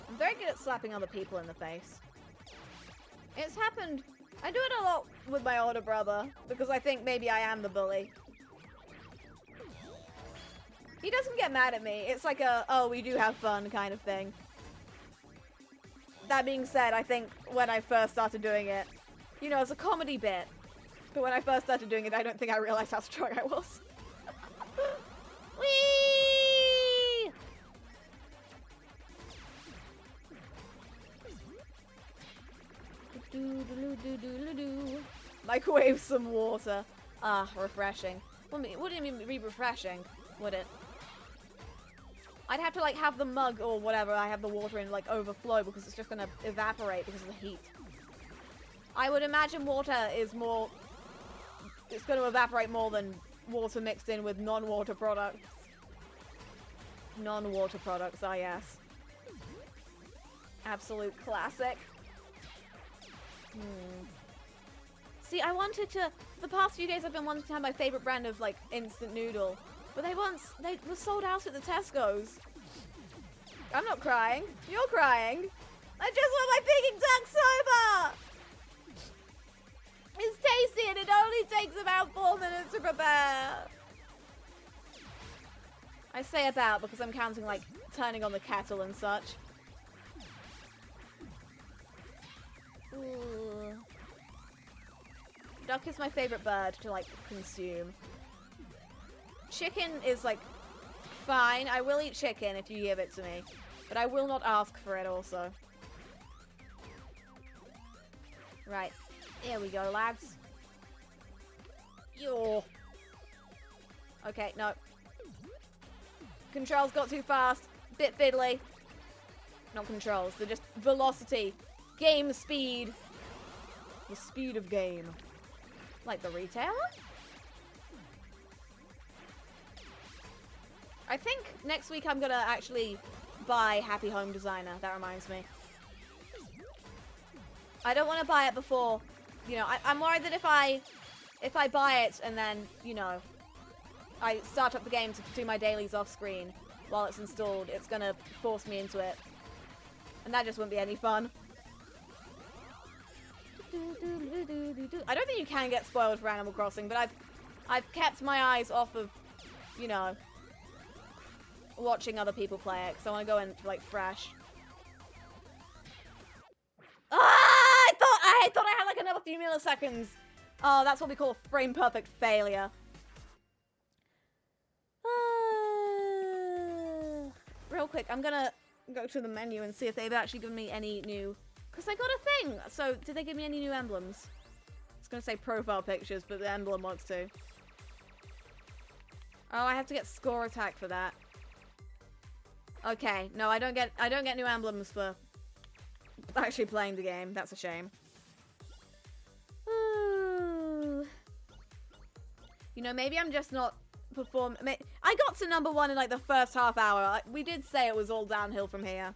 I'm very good at slapping other people in the face. It's happened. I do it a lot with my older brother because I think maybe I am the bully. He doesn't get mad at me. It's like a, oh, we do have fun kind of thing. That being said, I think when I first started doing it, you know, it's a comedy bit. But when I first started doing it, I don't think I realized how strong I was. Whee! Microwave some water. Ah, refreshing. Wouldn't even be refreshing, would it? I'd have to like have the mug or whatever I have the water in like overflow because it's just gonna evaporate because of the heat. I would imagine water is more... It's gonna evaporate more than water mixed in with non-water products. Non-water products, ah yes. Absolute classic. See, I wanted to... The past few days I've been wanting to have my favorite brand of, like, instant noodle. But they were sold out at the Tesco's. I'm not crying. You're crying. I just want my Peking duck soba! It's tasty and it only takes about 4 minutes to prepare. I say about because I'm counting, like, turning on the kettle and such. Ooh. Duck is my favorite bird to, like, consume. Chicken is, like, fine. I will eat chicken if you give it to me. But I will not ask for it also. Right. Here we go, lads. Yo. Okay, no. Controls got too fast. Bit fiddly. Not controls, they're just velocity. Game speed. The speed of game. Like the retailer? I think next week I'm gonna actually buy Happy Home Designer. That reminds me. I don't want to buy it before, you know, I'm worried that if I buy it and then, you know, I start up the game to do my dailies off screen while it's installed, it's gonna force me into it. And that just wouldn't be any fun. I don't think you can get spoiled for Animal Crossing, but I've kept my eyes off of, you know, watching other people play it, because I want to go in like fresh. Ah! I thought I had like another few milliseconds. Oh, that's what we call a frame perfect failure. Real quick, I'm gonna go to the menu and see if they've actually given me any new... Because I got a thing! So, did they give me any new emblems? I was gonna say profile pictures, but the emblem wants to. Oh, I have to get score attack for that. Okay, no, I don't get new emblems for actually playing the game. That's a shame. Ooh. You know, maybe I'm just not performing. I got to #1 in like the first half hour. We did say it was all downhill from here.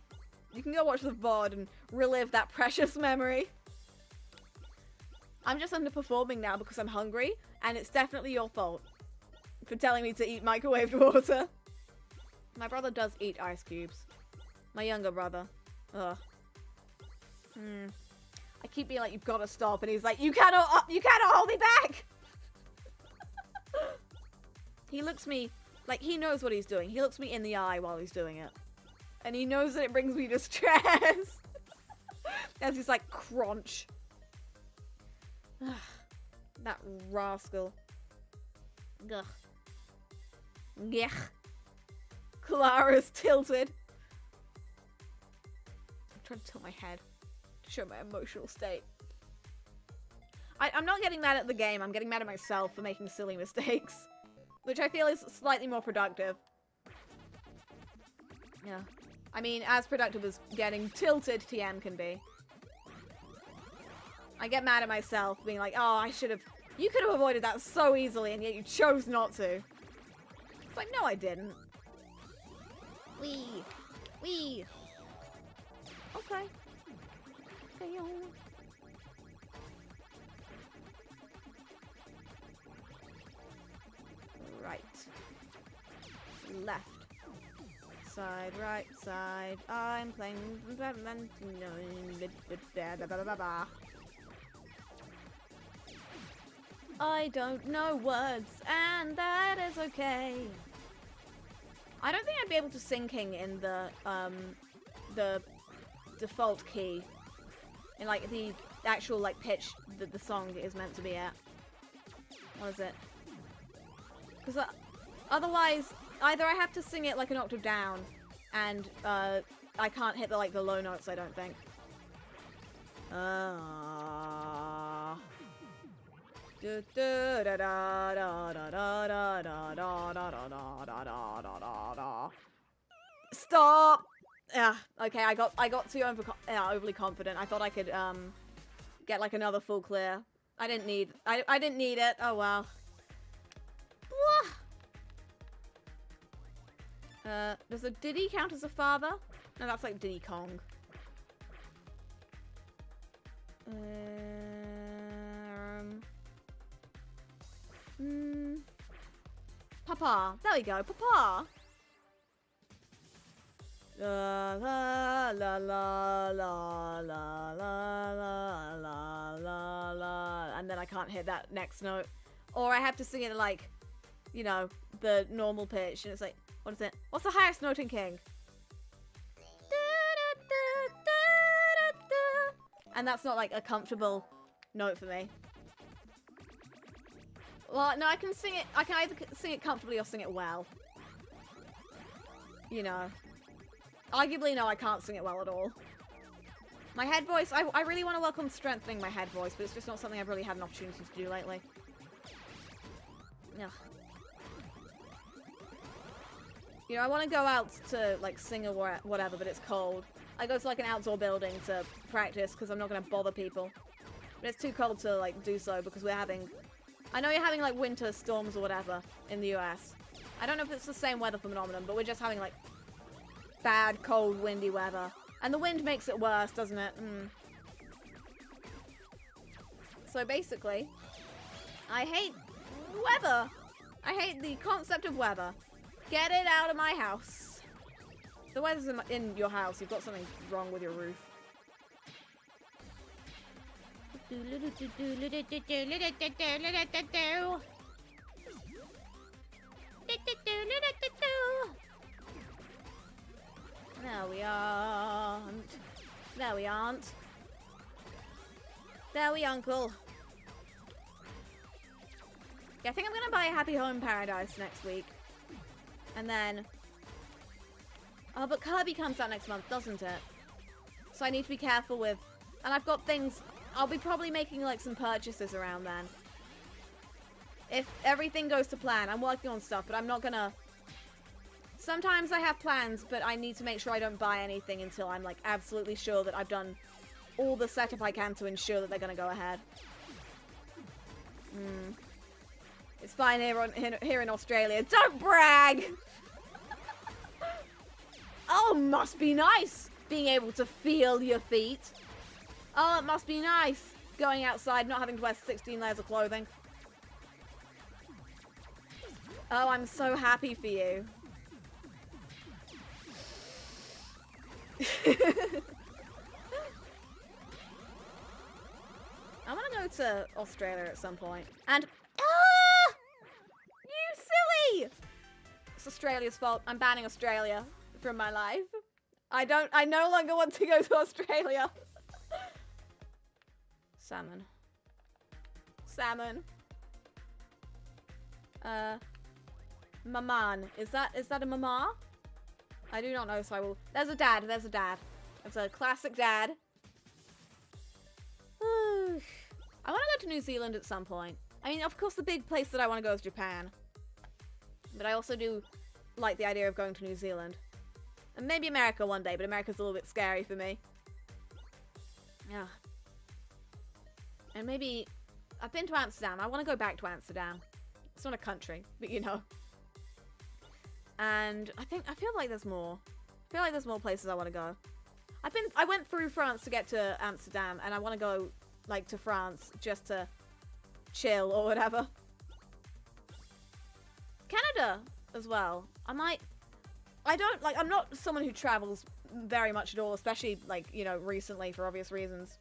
You can go watch the VOD and relive that precious memory. I'm just underperforming now because I'm hungry, and it's definitely your fault for telling me to eat microwaved water. My brother does eat ice cubes. My younger brother. Ugh. I keep being like, you've got to stop, and he's like, you cannot hold me back! He looks me, like, he knows what he's doing. He looks me in the eye while he's doing it. And he knows that it brings me distress. As he's like, crunch. That rascal. Ugh. Gech. Clara's tilted. I'm trying to tilt my head to show my emotional state. I'm not getting mad at the game, I'm getting mad at myself for making silly mistakes. Which I feel is slightly more productive. Yeah. I mean, as productive as getting tilted TM can be. I get mad at myself, being like, oh, I should have... You could have avoided that so easily, and yet you chose not to. It's like, no, I didn't. Wee. Wee. Okay. Okay, yo. Right. Left. Side, right, side. I'm playing Batman. I don't know words, and that is okay. I don't think I'd be able to sing King in the default key. In, like, the actual, like, pitch that the song is meant to be at. What is it? Because otherwise, either I have to sing it, like, an octave down, and, I can't hit the, like, the low notes, I don't think. Stop! Yeah, okay, I got too overly confident. I thought I could get like another full clear. I didn't need it. Oh well. Does a Diddy count as a father? No, that's like Diddy Kong. Papa. There we go. Papa. La la la la la la la la la la, and then I can't hit that next note, or I have to sing it like, you know, the normal pitch, and it's like, what is it? What's the highest note in King? And that's not like a comfortable note for me. Well, no, I can sing it. I can either sing it comfortably or sing it well. You know. Arguably, no, I can't sing it well at all. My head voice, I really want to work on strengthening my head voice, but it's just not something I've really had an opportunity to do lately. Ugh. You know, I want to go out to, like, sing or whatever, but it's cold. I go to, like, an outdoor building to practice, because I'm not going to bother people. But it's too cold to, like, do so, because we're having... I know you're having, like, winter storms or whatever in the US. I don't know if it's the same weather phenomenon, but we're just having, like... bad, cold, windy weather. And the wind makes it worse, doesn't it? So basically, I hate weather. I hate the concept of weather. Get it out of my house. If the weather's in your house, you've got something wrong with your roof. No, we aren't. There we aren't. There we uncle. Yeah, I think I'm gonna buy a Happy Home Paradise next week. And then... Oh, but Kirby comes out next month, doesn't it? So I need to be careful with... And I've got things... I'll be probably making, like, some purchases around then. If everything goes to plan. I'm working on stuff, but I'm not gonna... Sometimes I have plans, but I need to make sure I don't buy anything until I'm, like, absolutely sure that I've done all the setup I can to ensure that they're gonna go ahead. It's fine here in Australia. Don't brag! Oh, must be nice being able to feel your feet. Oh, it must be nice going outside, not having to wear 16 layers of clothing. Oh, I'm so happy for you. I want to go to Australia at some point. And... Ah! You silly! It's Australia's fault. I'm banning Australia from my life. I no longer want to go to Australia. Salmon. Salmon. Maman. Is that a mama? I do not know, so I will... There's a dad. There's a dad. It's a classic dad. I want to go to New Zealand at some point. I mean, of course, the big place that I want to go is Japan. But I also do like the idea of going to New Zealand. And maybe America one day, but America's a little bit scary for me. Yeah. And maybe... I've been to Amsterdam. I want to go back to Amsterdam. It's not a country, but you know. And I feel like there's more. I feel like there's more places I want to go. I went through France to get to Amsterdam, and I want to go, like, to France just to chill or whatever. Canada as well. I'm not someone who travels very much at all, especially, like, you know, recently for obvious reasons.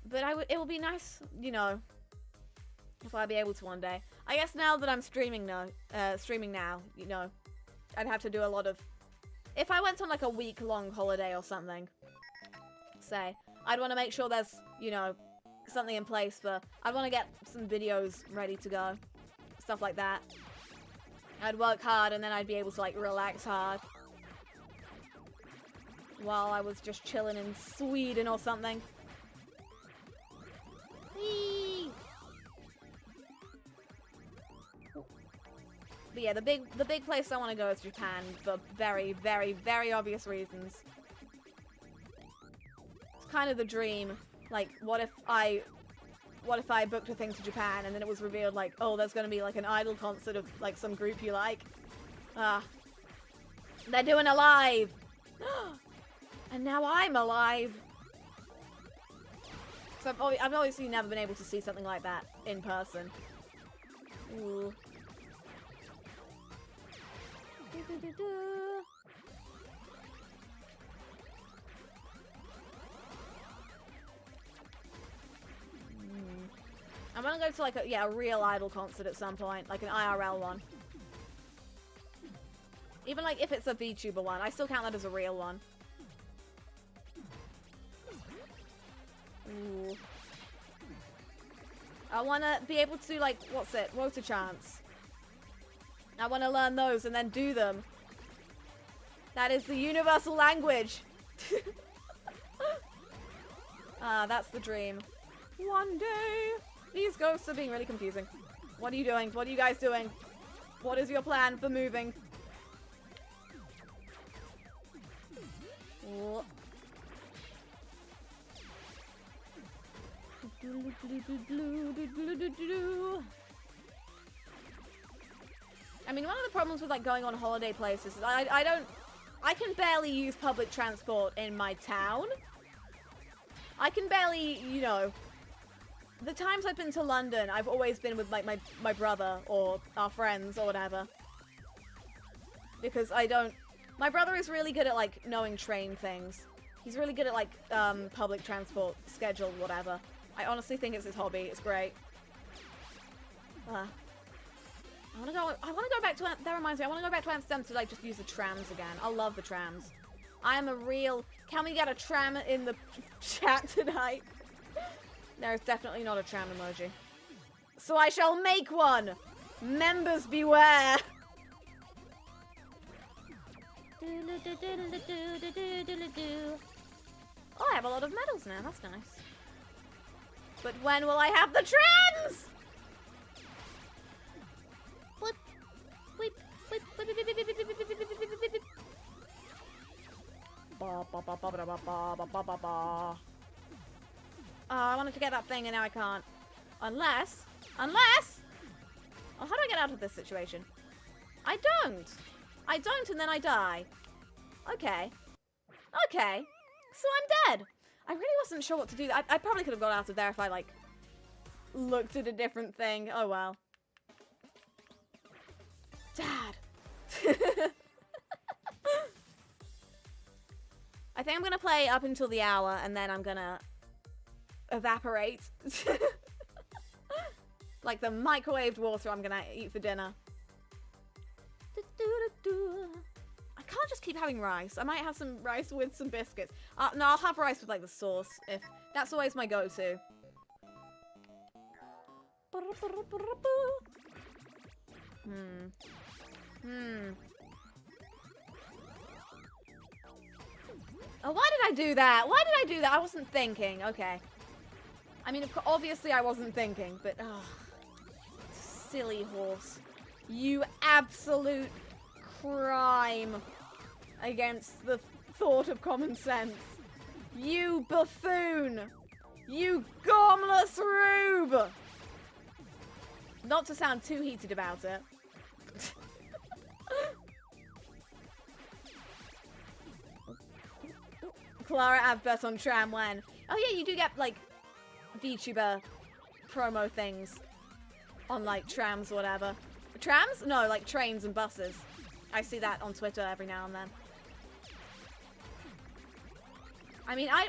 But it will be nice, you know, if I'd be able to one day. I guess now that I'm streaming now, you know, I'd have to do a lot of... If I went on, like, a week-long holiday or something, say, I'd want to make sure there's, you know, something in place for... I'd want to get some videos ready to go. Stuff like that. I'd work hard and then I'd be able to, like, relax hard. While I was just chilling in Sweden or something. Whee! But yeah, the big place I want to go is Japan for very, very, very obvious reasons. It's kind of the dream. Like, what if I booked a thing to Japan and then it was revealed, like, oh, there's gonna be, like, an idol concert of, like, some group you like. They're doing a live! And now I'm alive! So I've obviously never been able to see something like that in person. Ooh. I'm gonna go to like a real idol concert at some point, like an IRL one. Even like if it's a VTuber one, I still count that as a real one. Ooh. I wanna be able to like, what's it? Rota chants. I wanna learn those and then do them. That is the universal language. That's the dream. One day. These ghosts are being really confusing. What are you doing? What are you guys doing? What is your plan for moving? Oh. I mean, one of the problems with like going on holiday places is I can barely use public transport in my town. I can barely, you know, the times I've been to London, I've always been with like my brother or our friends or whatever. Because my brother is really good at like knowing train things. He's really good at like public transport schedule, whatever. I honestly think it's his hobby. It's great. I want to go back to, that reminds me, I want to go back to Amsterdam to like just use the trams again. I love the trams. I am a real, can we get a tram in the chat tonight? There is definitely not a tram emoji. So I shall make one! Members beware! Oh, I have a lot of medals now, that's nice. But when will I have the trams? Whip, whip, whip, whip, whip, whip, whip, whip, whip, whip, whip, whip, whip, whip. Ba ba ba ba ba ba ba ba ba ba. Oh, I wanted to get that thing and now I can't. Unless... Oh, how do I get out of this situation? I don't and then I die. Okay. Okay. So I'm dead. I really wasn't sure what to do. I probably could have got out of there if I, like, looked at a different thing. Oh, well. Dad. I think I'm gonna play up until the hour and then I'm gonna evaporate. Like the microwaved water I'm gonna eat for dinner. I can't just keep having rice. I might have some rice with some biscuits. No, I'll have rice with like the sauce. If that's always my go-to. Oh, why did I do that? Why did I do that? I wasn't thinking. Okay. I mean, obviously I wasn't thinking, but... Oh, silly horse. You absolute crime against the thought of common sense. You buffoon. You gormless rube. Not to sound too heated about it. Clara advert on tram when... Oh yeah, you do get, like, VTuber promo things on, like, trams or whatever. Trams? No, like, trains and buses. I see that on Twitter every now and then. I mean, I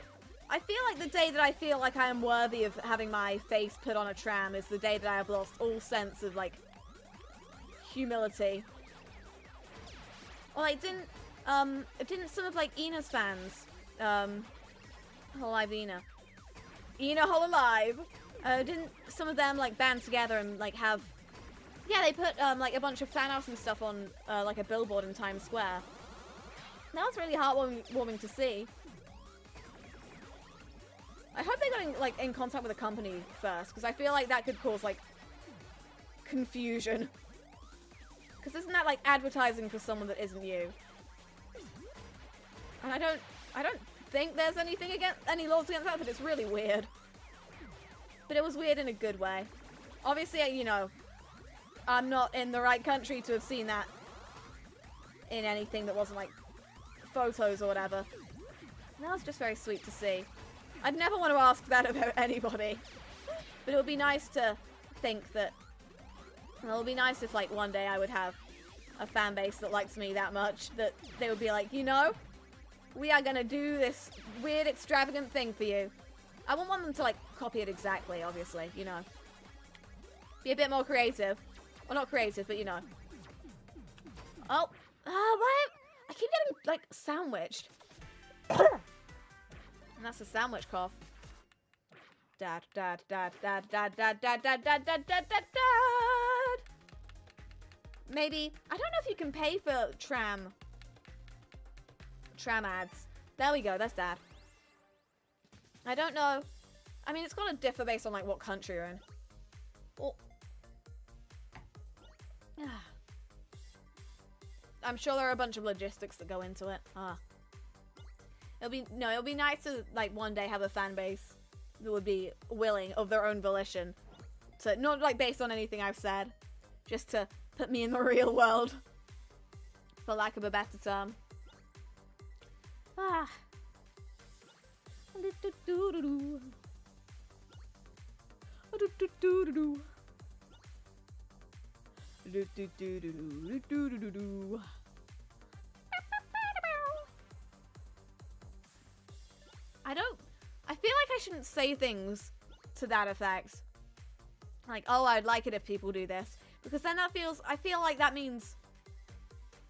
feel like the day that I feel like I am worthy of having my face put on a tram is the day that I have lost all sense of, like, humility. Or, like, didn't some of, like, Ina's fans... Hololive Ina Hololive. Didn't some of them like band together and like have... Yeah, they put like a bunch of fan art and stuff on like a billboard in Times Square. That was really heartwarming to see. I hope they got in contact with the company first, because I feel like that could cause like confusion. Because isn't that like advertising for someone that isn't you? And I don't think there's any laws against that, but it's really weird. But it was weird in a good way. Obviously, you know, I'm not in the right country to have seen that in anything that wasn't like photos or whatever. And that was just very sweet to see. I'd never want to ask that about anybody. But it would be nice to think that, well, it would be nice if like one day I would have a fan base that likes me that much that they would be like, you know, we are gonna do this weird extravagant thing for you. I wouldn't want them to like copy it exactly, obviously, you know. Be a bit more creative. Well, not creative, but you know. Oh, why? I keep getting like sandwiched. And that's a sandwich cough. Dad. Maybe, I don't know if you can pay for tram ads. There we go, that's Dad. I don't know. I mean, it's got to differ based on like what country you're in. Oh. I'm sure there are a bunch of logistics that go into it. It'll be nice to like one day have a fan base that would be willing of their own volition to, not like based on anything I've said, just to put me in the real world, for lack of a better term. I feel like I shouldn't say things to that effect. Like, oh, I'd like it if people do this. Because then I feel like that means,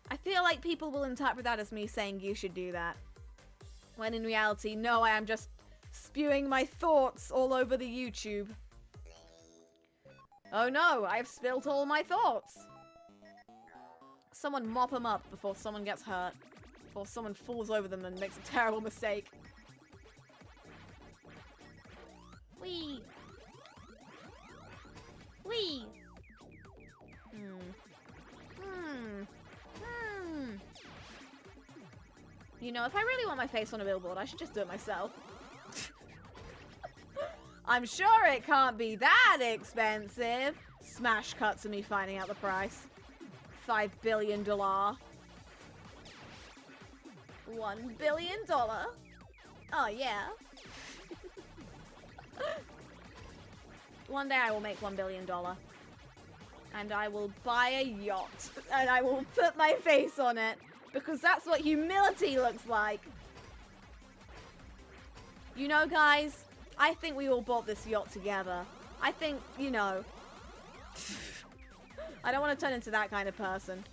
I feel like people will interpret that as me saying you should do that. When in reality, no, I am just spewing my thoughts all over the YouTube. Oh no, I've spilt all my thoughts. Someone mop them up before someone gets hurt. Before someone falls over them and makes a terrible mistake. Whee! Whee! You know, if I really want my face on a billboard, I should just do it myself. I'm sure it can't be that expensive. Smash cut to me finding out the price. $5 billion. $1 billion? Oh, yeah. One day I will make $1 billion. And I will buy a yacht. And I will put my face on it. Because that's what humility looks like. You know, guys, I think we all bought this yacht together. I think, you know, I don't want to turn into that kind of person.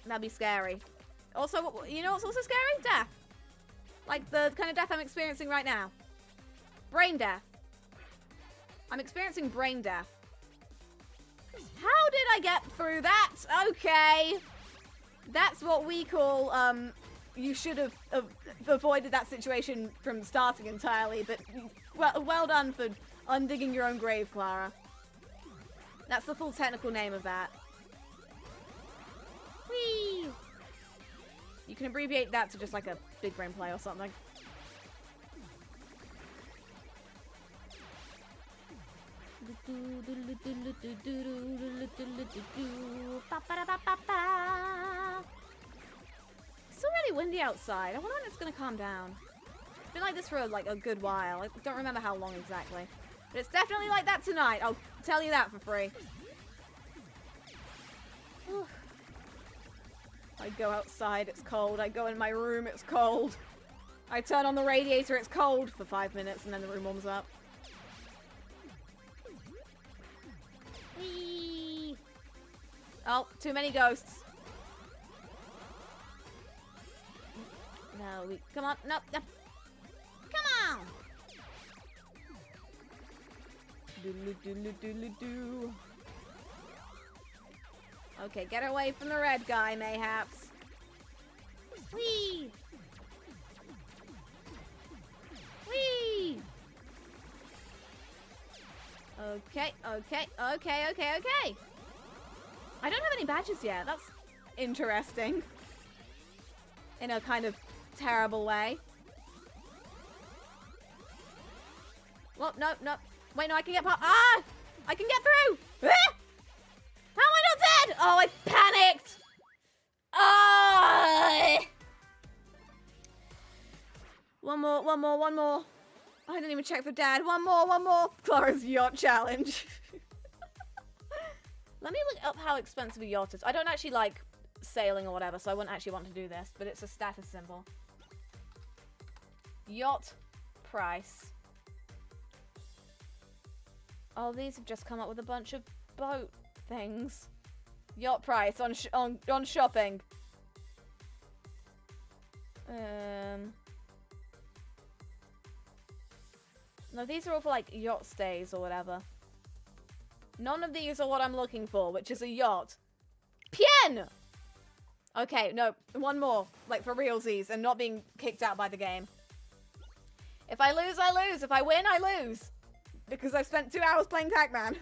That'd be scary. Also, you know what's also scary? Death. Like the kind of death I'm experiencing right now. Brain death. I'm experiencing brain death. How did I get through that? Okay. That's what we call, you should have avoided that situation from starting entirely, but well done for undigging your own grave, Clara. That's the full technical name of that. Whee! You can abbreviate that to just like a big brain play or something. It's already windy outside. I wonder when it's gonna calm down. It's been like this for like a good while. I don't remember how long exactly. But it's definitely like that tonight. I'll tell you that for free. I go outside, it's cold. I go in my room, it's cold. I turn on the radiator, it's cold for 5 minutes, and then the room warms up. Whee! Oh, too many ghosts. No, come on, no. Come on! Doodly-doodly-doodly-doo. Okay, get away from the red guy, mayhaps. Whee! Whee! Okay. I don't have any badges yet. That's interesting. In a kind of terrible way. Well, no, no. Wait, no, I can get past. Ah! I can get through! Ah! How am I not dead? Oh, I panicked! Ah! One more, one more, one more. I didn't even check for Dad. One more, one more. Clara's yacht challenge. Let me look up how expensive a yacht is. I don't actually like sailing or whatever, so I wouldn't actually want to do this, but it's a status symbol. Yacht price. Oh, these have just come up with a bunch of boat things. Yacht price on shopping. No, these are all for like yacht stays or whatever. None of these are what I'm looking for, which is a yacht. Pien! Okay, no, one more. Like for realsies and not being kicked out by the game. If I lose, I lose. If I win, I lose. Because I've spent 2 hours playing Pac-Man.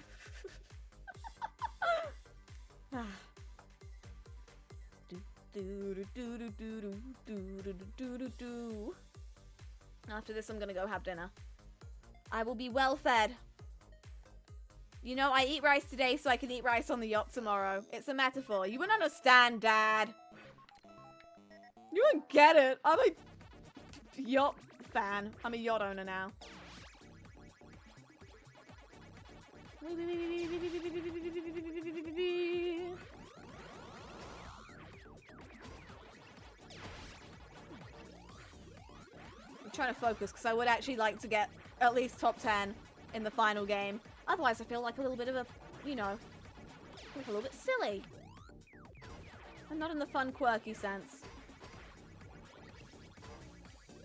After this, I'm gonna go have dinner. I will be well fed. You know, I eat rice today so I can eat rice on the yacht tomorrow. It's a metaphor. You wouldn't understand, Dad. You wouldn't get it. I'm a yacht fan. I'm a yacht owner now. I'm trying to focus because I would actually like to get at least top 10 in the final game. Otherwise, I feel like a little bit of a, you know, like a little bit silly. And not in the fun, quirky sense.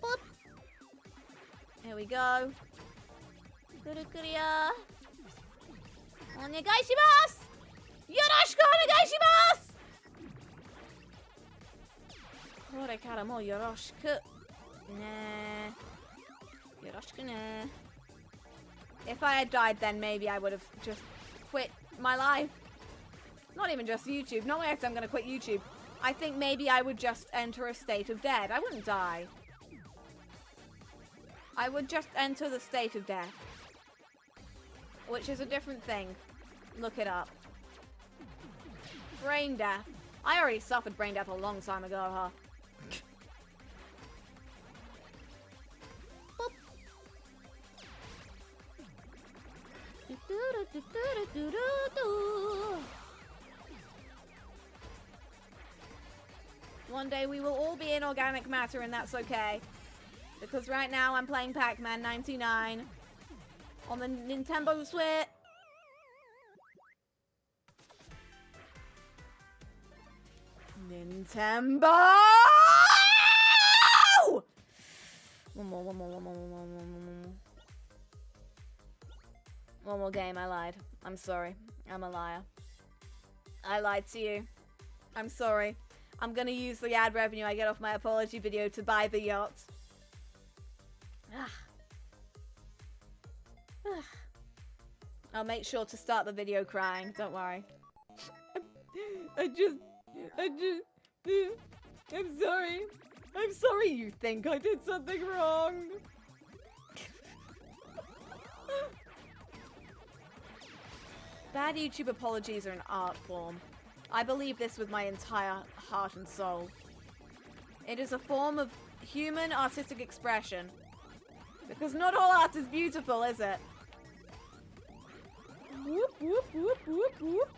Boop. Here we go. Kurukuriya. Onegaishimasu! Yoroshiku onegaishimasu! Kore kara mo yoroshiku. Nah. Yoroshiku ne. If I had died then, maybe I would have just quit my life. Not even just YouTube. Not like I'm going to quit YouTube. I think maybe I would just enter a state of dead. I wouldn't die. I would just enter the state of death. Which is a different thing. Look it up. Brain death. I already suffered brain death a long time ago, huh? One day we will all be inorganic matter and that's okay. Because right now I'm playing Pac-Man 99 on the Nintendo Switch. Nintendo! One more. One more game, I lied. I'm sorry. I'm a liar. I lied to you. I'm sorry. I'm gonna use the ad revenue I get off my apology video to buy the yacht. I'll make sure to start the video crying, don't worry. I'm sorry. I'm sorry you think I did something wrong. Bad YouTube apologies are an art form. I believe this with my entire heart and soul. It is a form of human artistic expression. Because not all art is beautiful, is it? Whoop, whoop, whoop, whoop, whoop.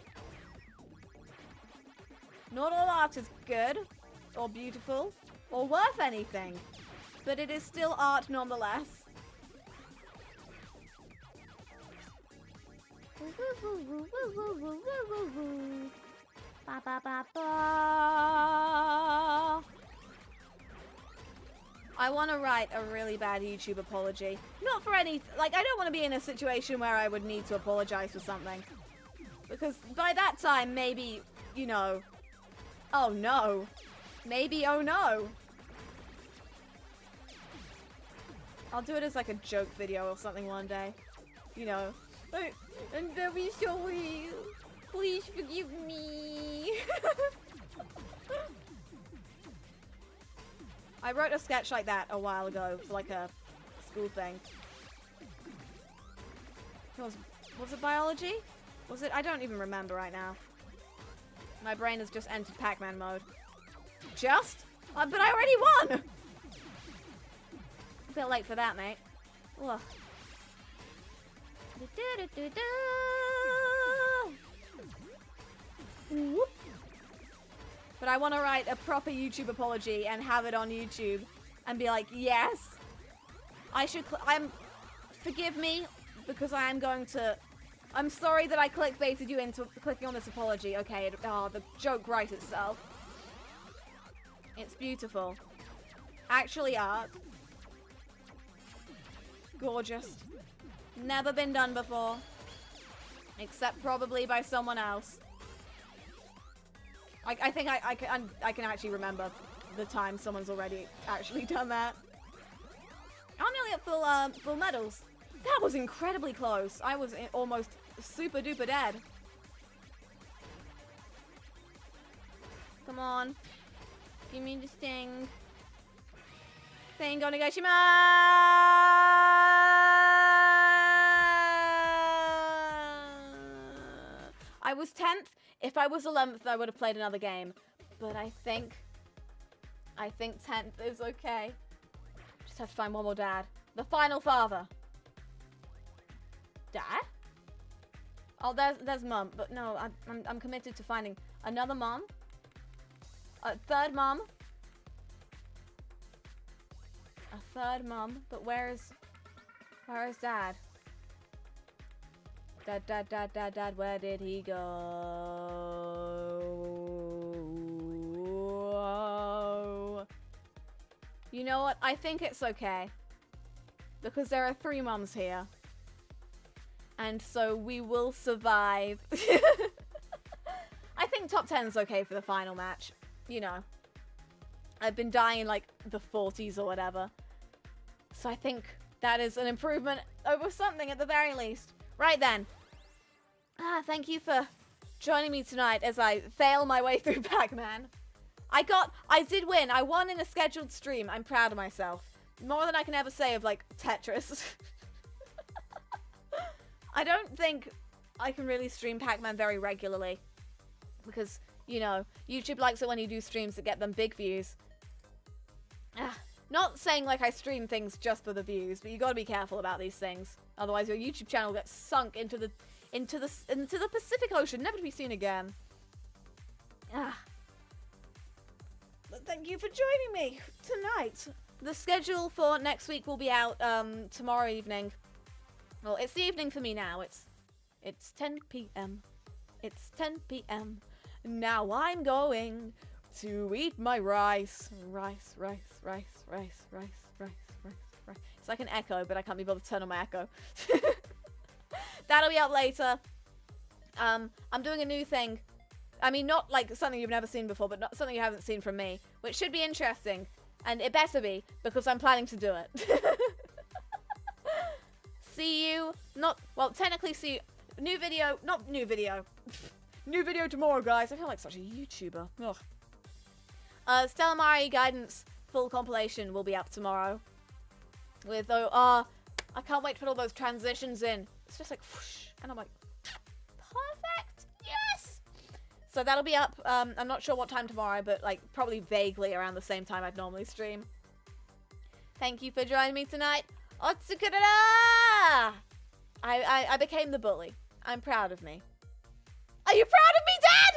Not all art is good, or beautiful, or worth anything. But it is still art nonetheless. Ba, ba, ba, ba. I want to write a really bad YouTube apology. Not for any... Like, I don't want to be in a situation where I would need to apologize for something. Because by that time, maybe, you know... Oh, no. Maybe, oh, no. I'll do it as, like, a joke video or something one day. You know. And then we show you. Please forgive me. I wrote a sketch like that a while ago for like a school thing. Was it biology? Was it? I don't even remember right now. My brain has just entered Pac-Man mode. Just? But I already won! A bit late for that, mate. Ugh. Whoop. But I want to write a proper YouTube apology and have it on YouTube and be like, yes, I should. Forgive me because I am going to. I'm sorry that I clickbaited you into clicking on this apology. Okay, the joke writes itself. It's beautiful. Actually, art. Gorgeous. Never been done before. Except probably by someone else. I think I can actually remember the time someone's already actually done that. I'm nearly at full medals. That was incredibly close. I was almost super duper dead. Come on. Give me the sting. Sting onegaishimasu! I was 10th. If I was 11th, I would have played another game. But I think 10th is okay. Just have to find one more dad. The final father. Dad? Oh, there's mum. But no, I'm committed to finding another mum. A third mum. A third mum. But where is dad? Dad, where did he go? You know what? I think it's okay. Because there are 3 mums here. And so we will survive. I think top 10 is okay for the final match. You know. I've been dying in like the 40s or whatever. So I think that is an improvement over something at the very least. Right then. Thank you for joining me tonight as I fail my way through Pac-Man. I did win. I won in a scheduled stream. I'm proud of myself. More than I can ever say of, like, Tetris. I don't think I can really stream Pac-Man very regularly. Because, you know, YouTube likes it when you do streams that get them big views. Not saying, like, I stream things just for the views, but you gotta be careful about these things. Otherwise, your YouTube channel gets sunk into the Pacific Ocean, never to be seen again. But thank you for joining me tonight. The schedule for next week will be out tomorrow evening. Well, it's the evening for me now. It's 10 p.m. It's 10 p.m. Now I'm going to eat my rice. Rice. It's like an echo, but I can't be bothered to turn on my echo. That'll be up later. I'm doing a new thing. I mean, not like something you've never seen before, but not something you haven't seen from me, which should be interesting. And it better be, because I'm planning to do it. See you, technically see you, new video tomorrow, guys. I feel like such a YouTuber. Ugh. Stellamari Guidance full compilation will be up tomorrow. With, I can't wait to put all those transitions in. It's just like, whoosh, and I'm like, perfect, yes! So that'll be up, I'm not sure what time tomorrow, but like, probably vaguely around the same time I'd normally stream. Thank you for joining me tonight. Otsukurara! I became the bully. I'm proud of me. Are you proud of me, Dad?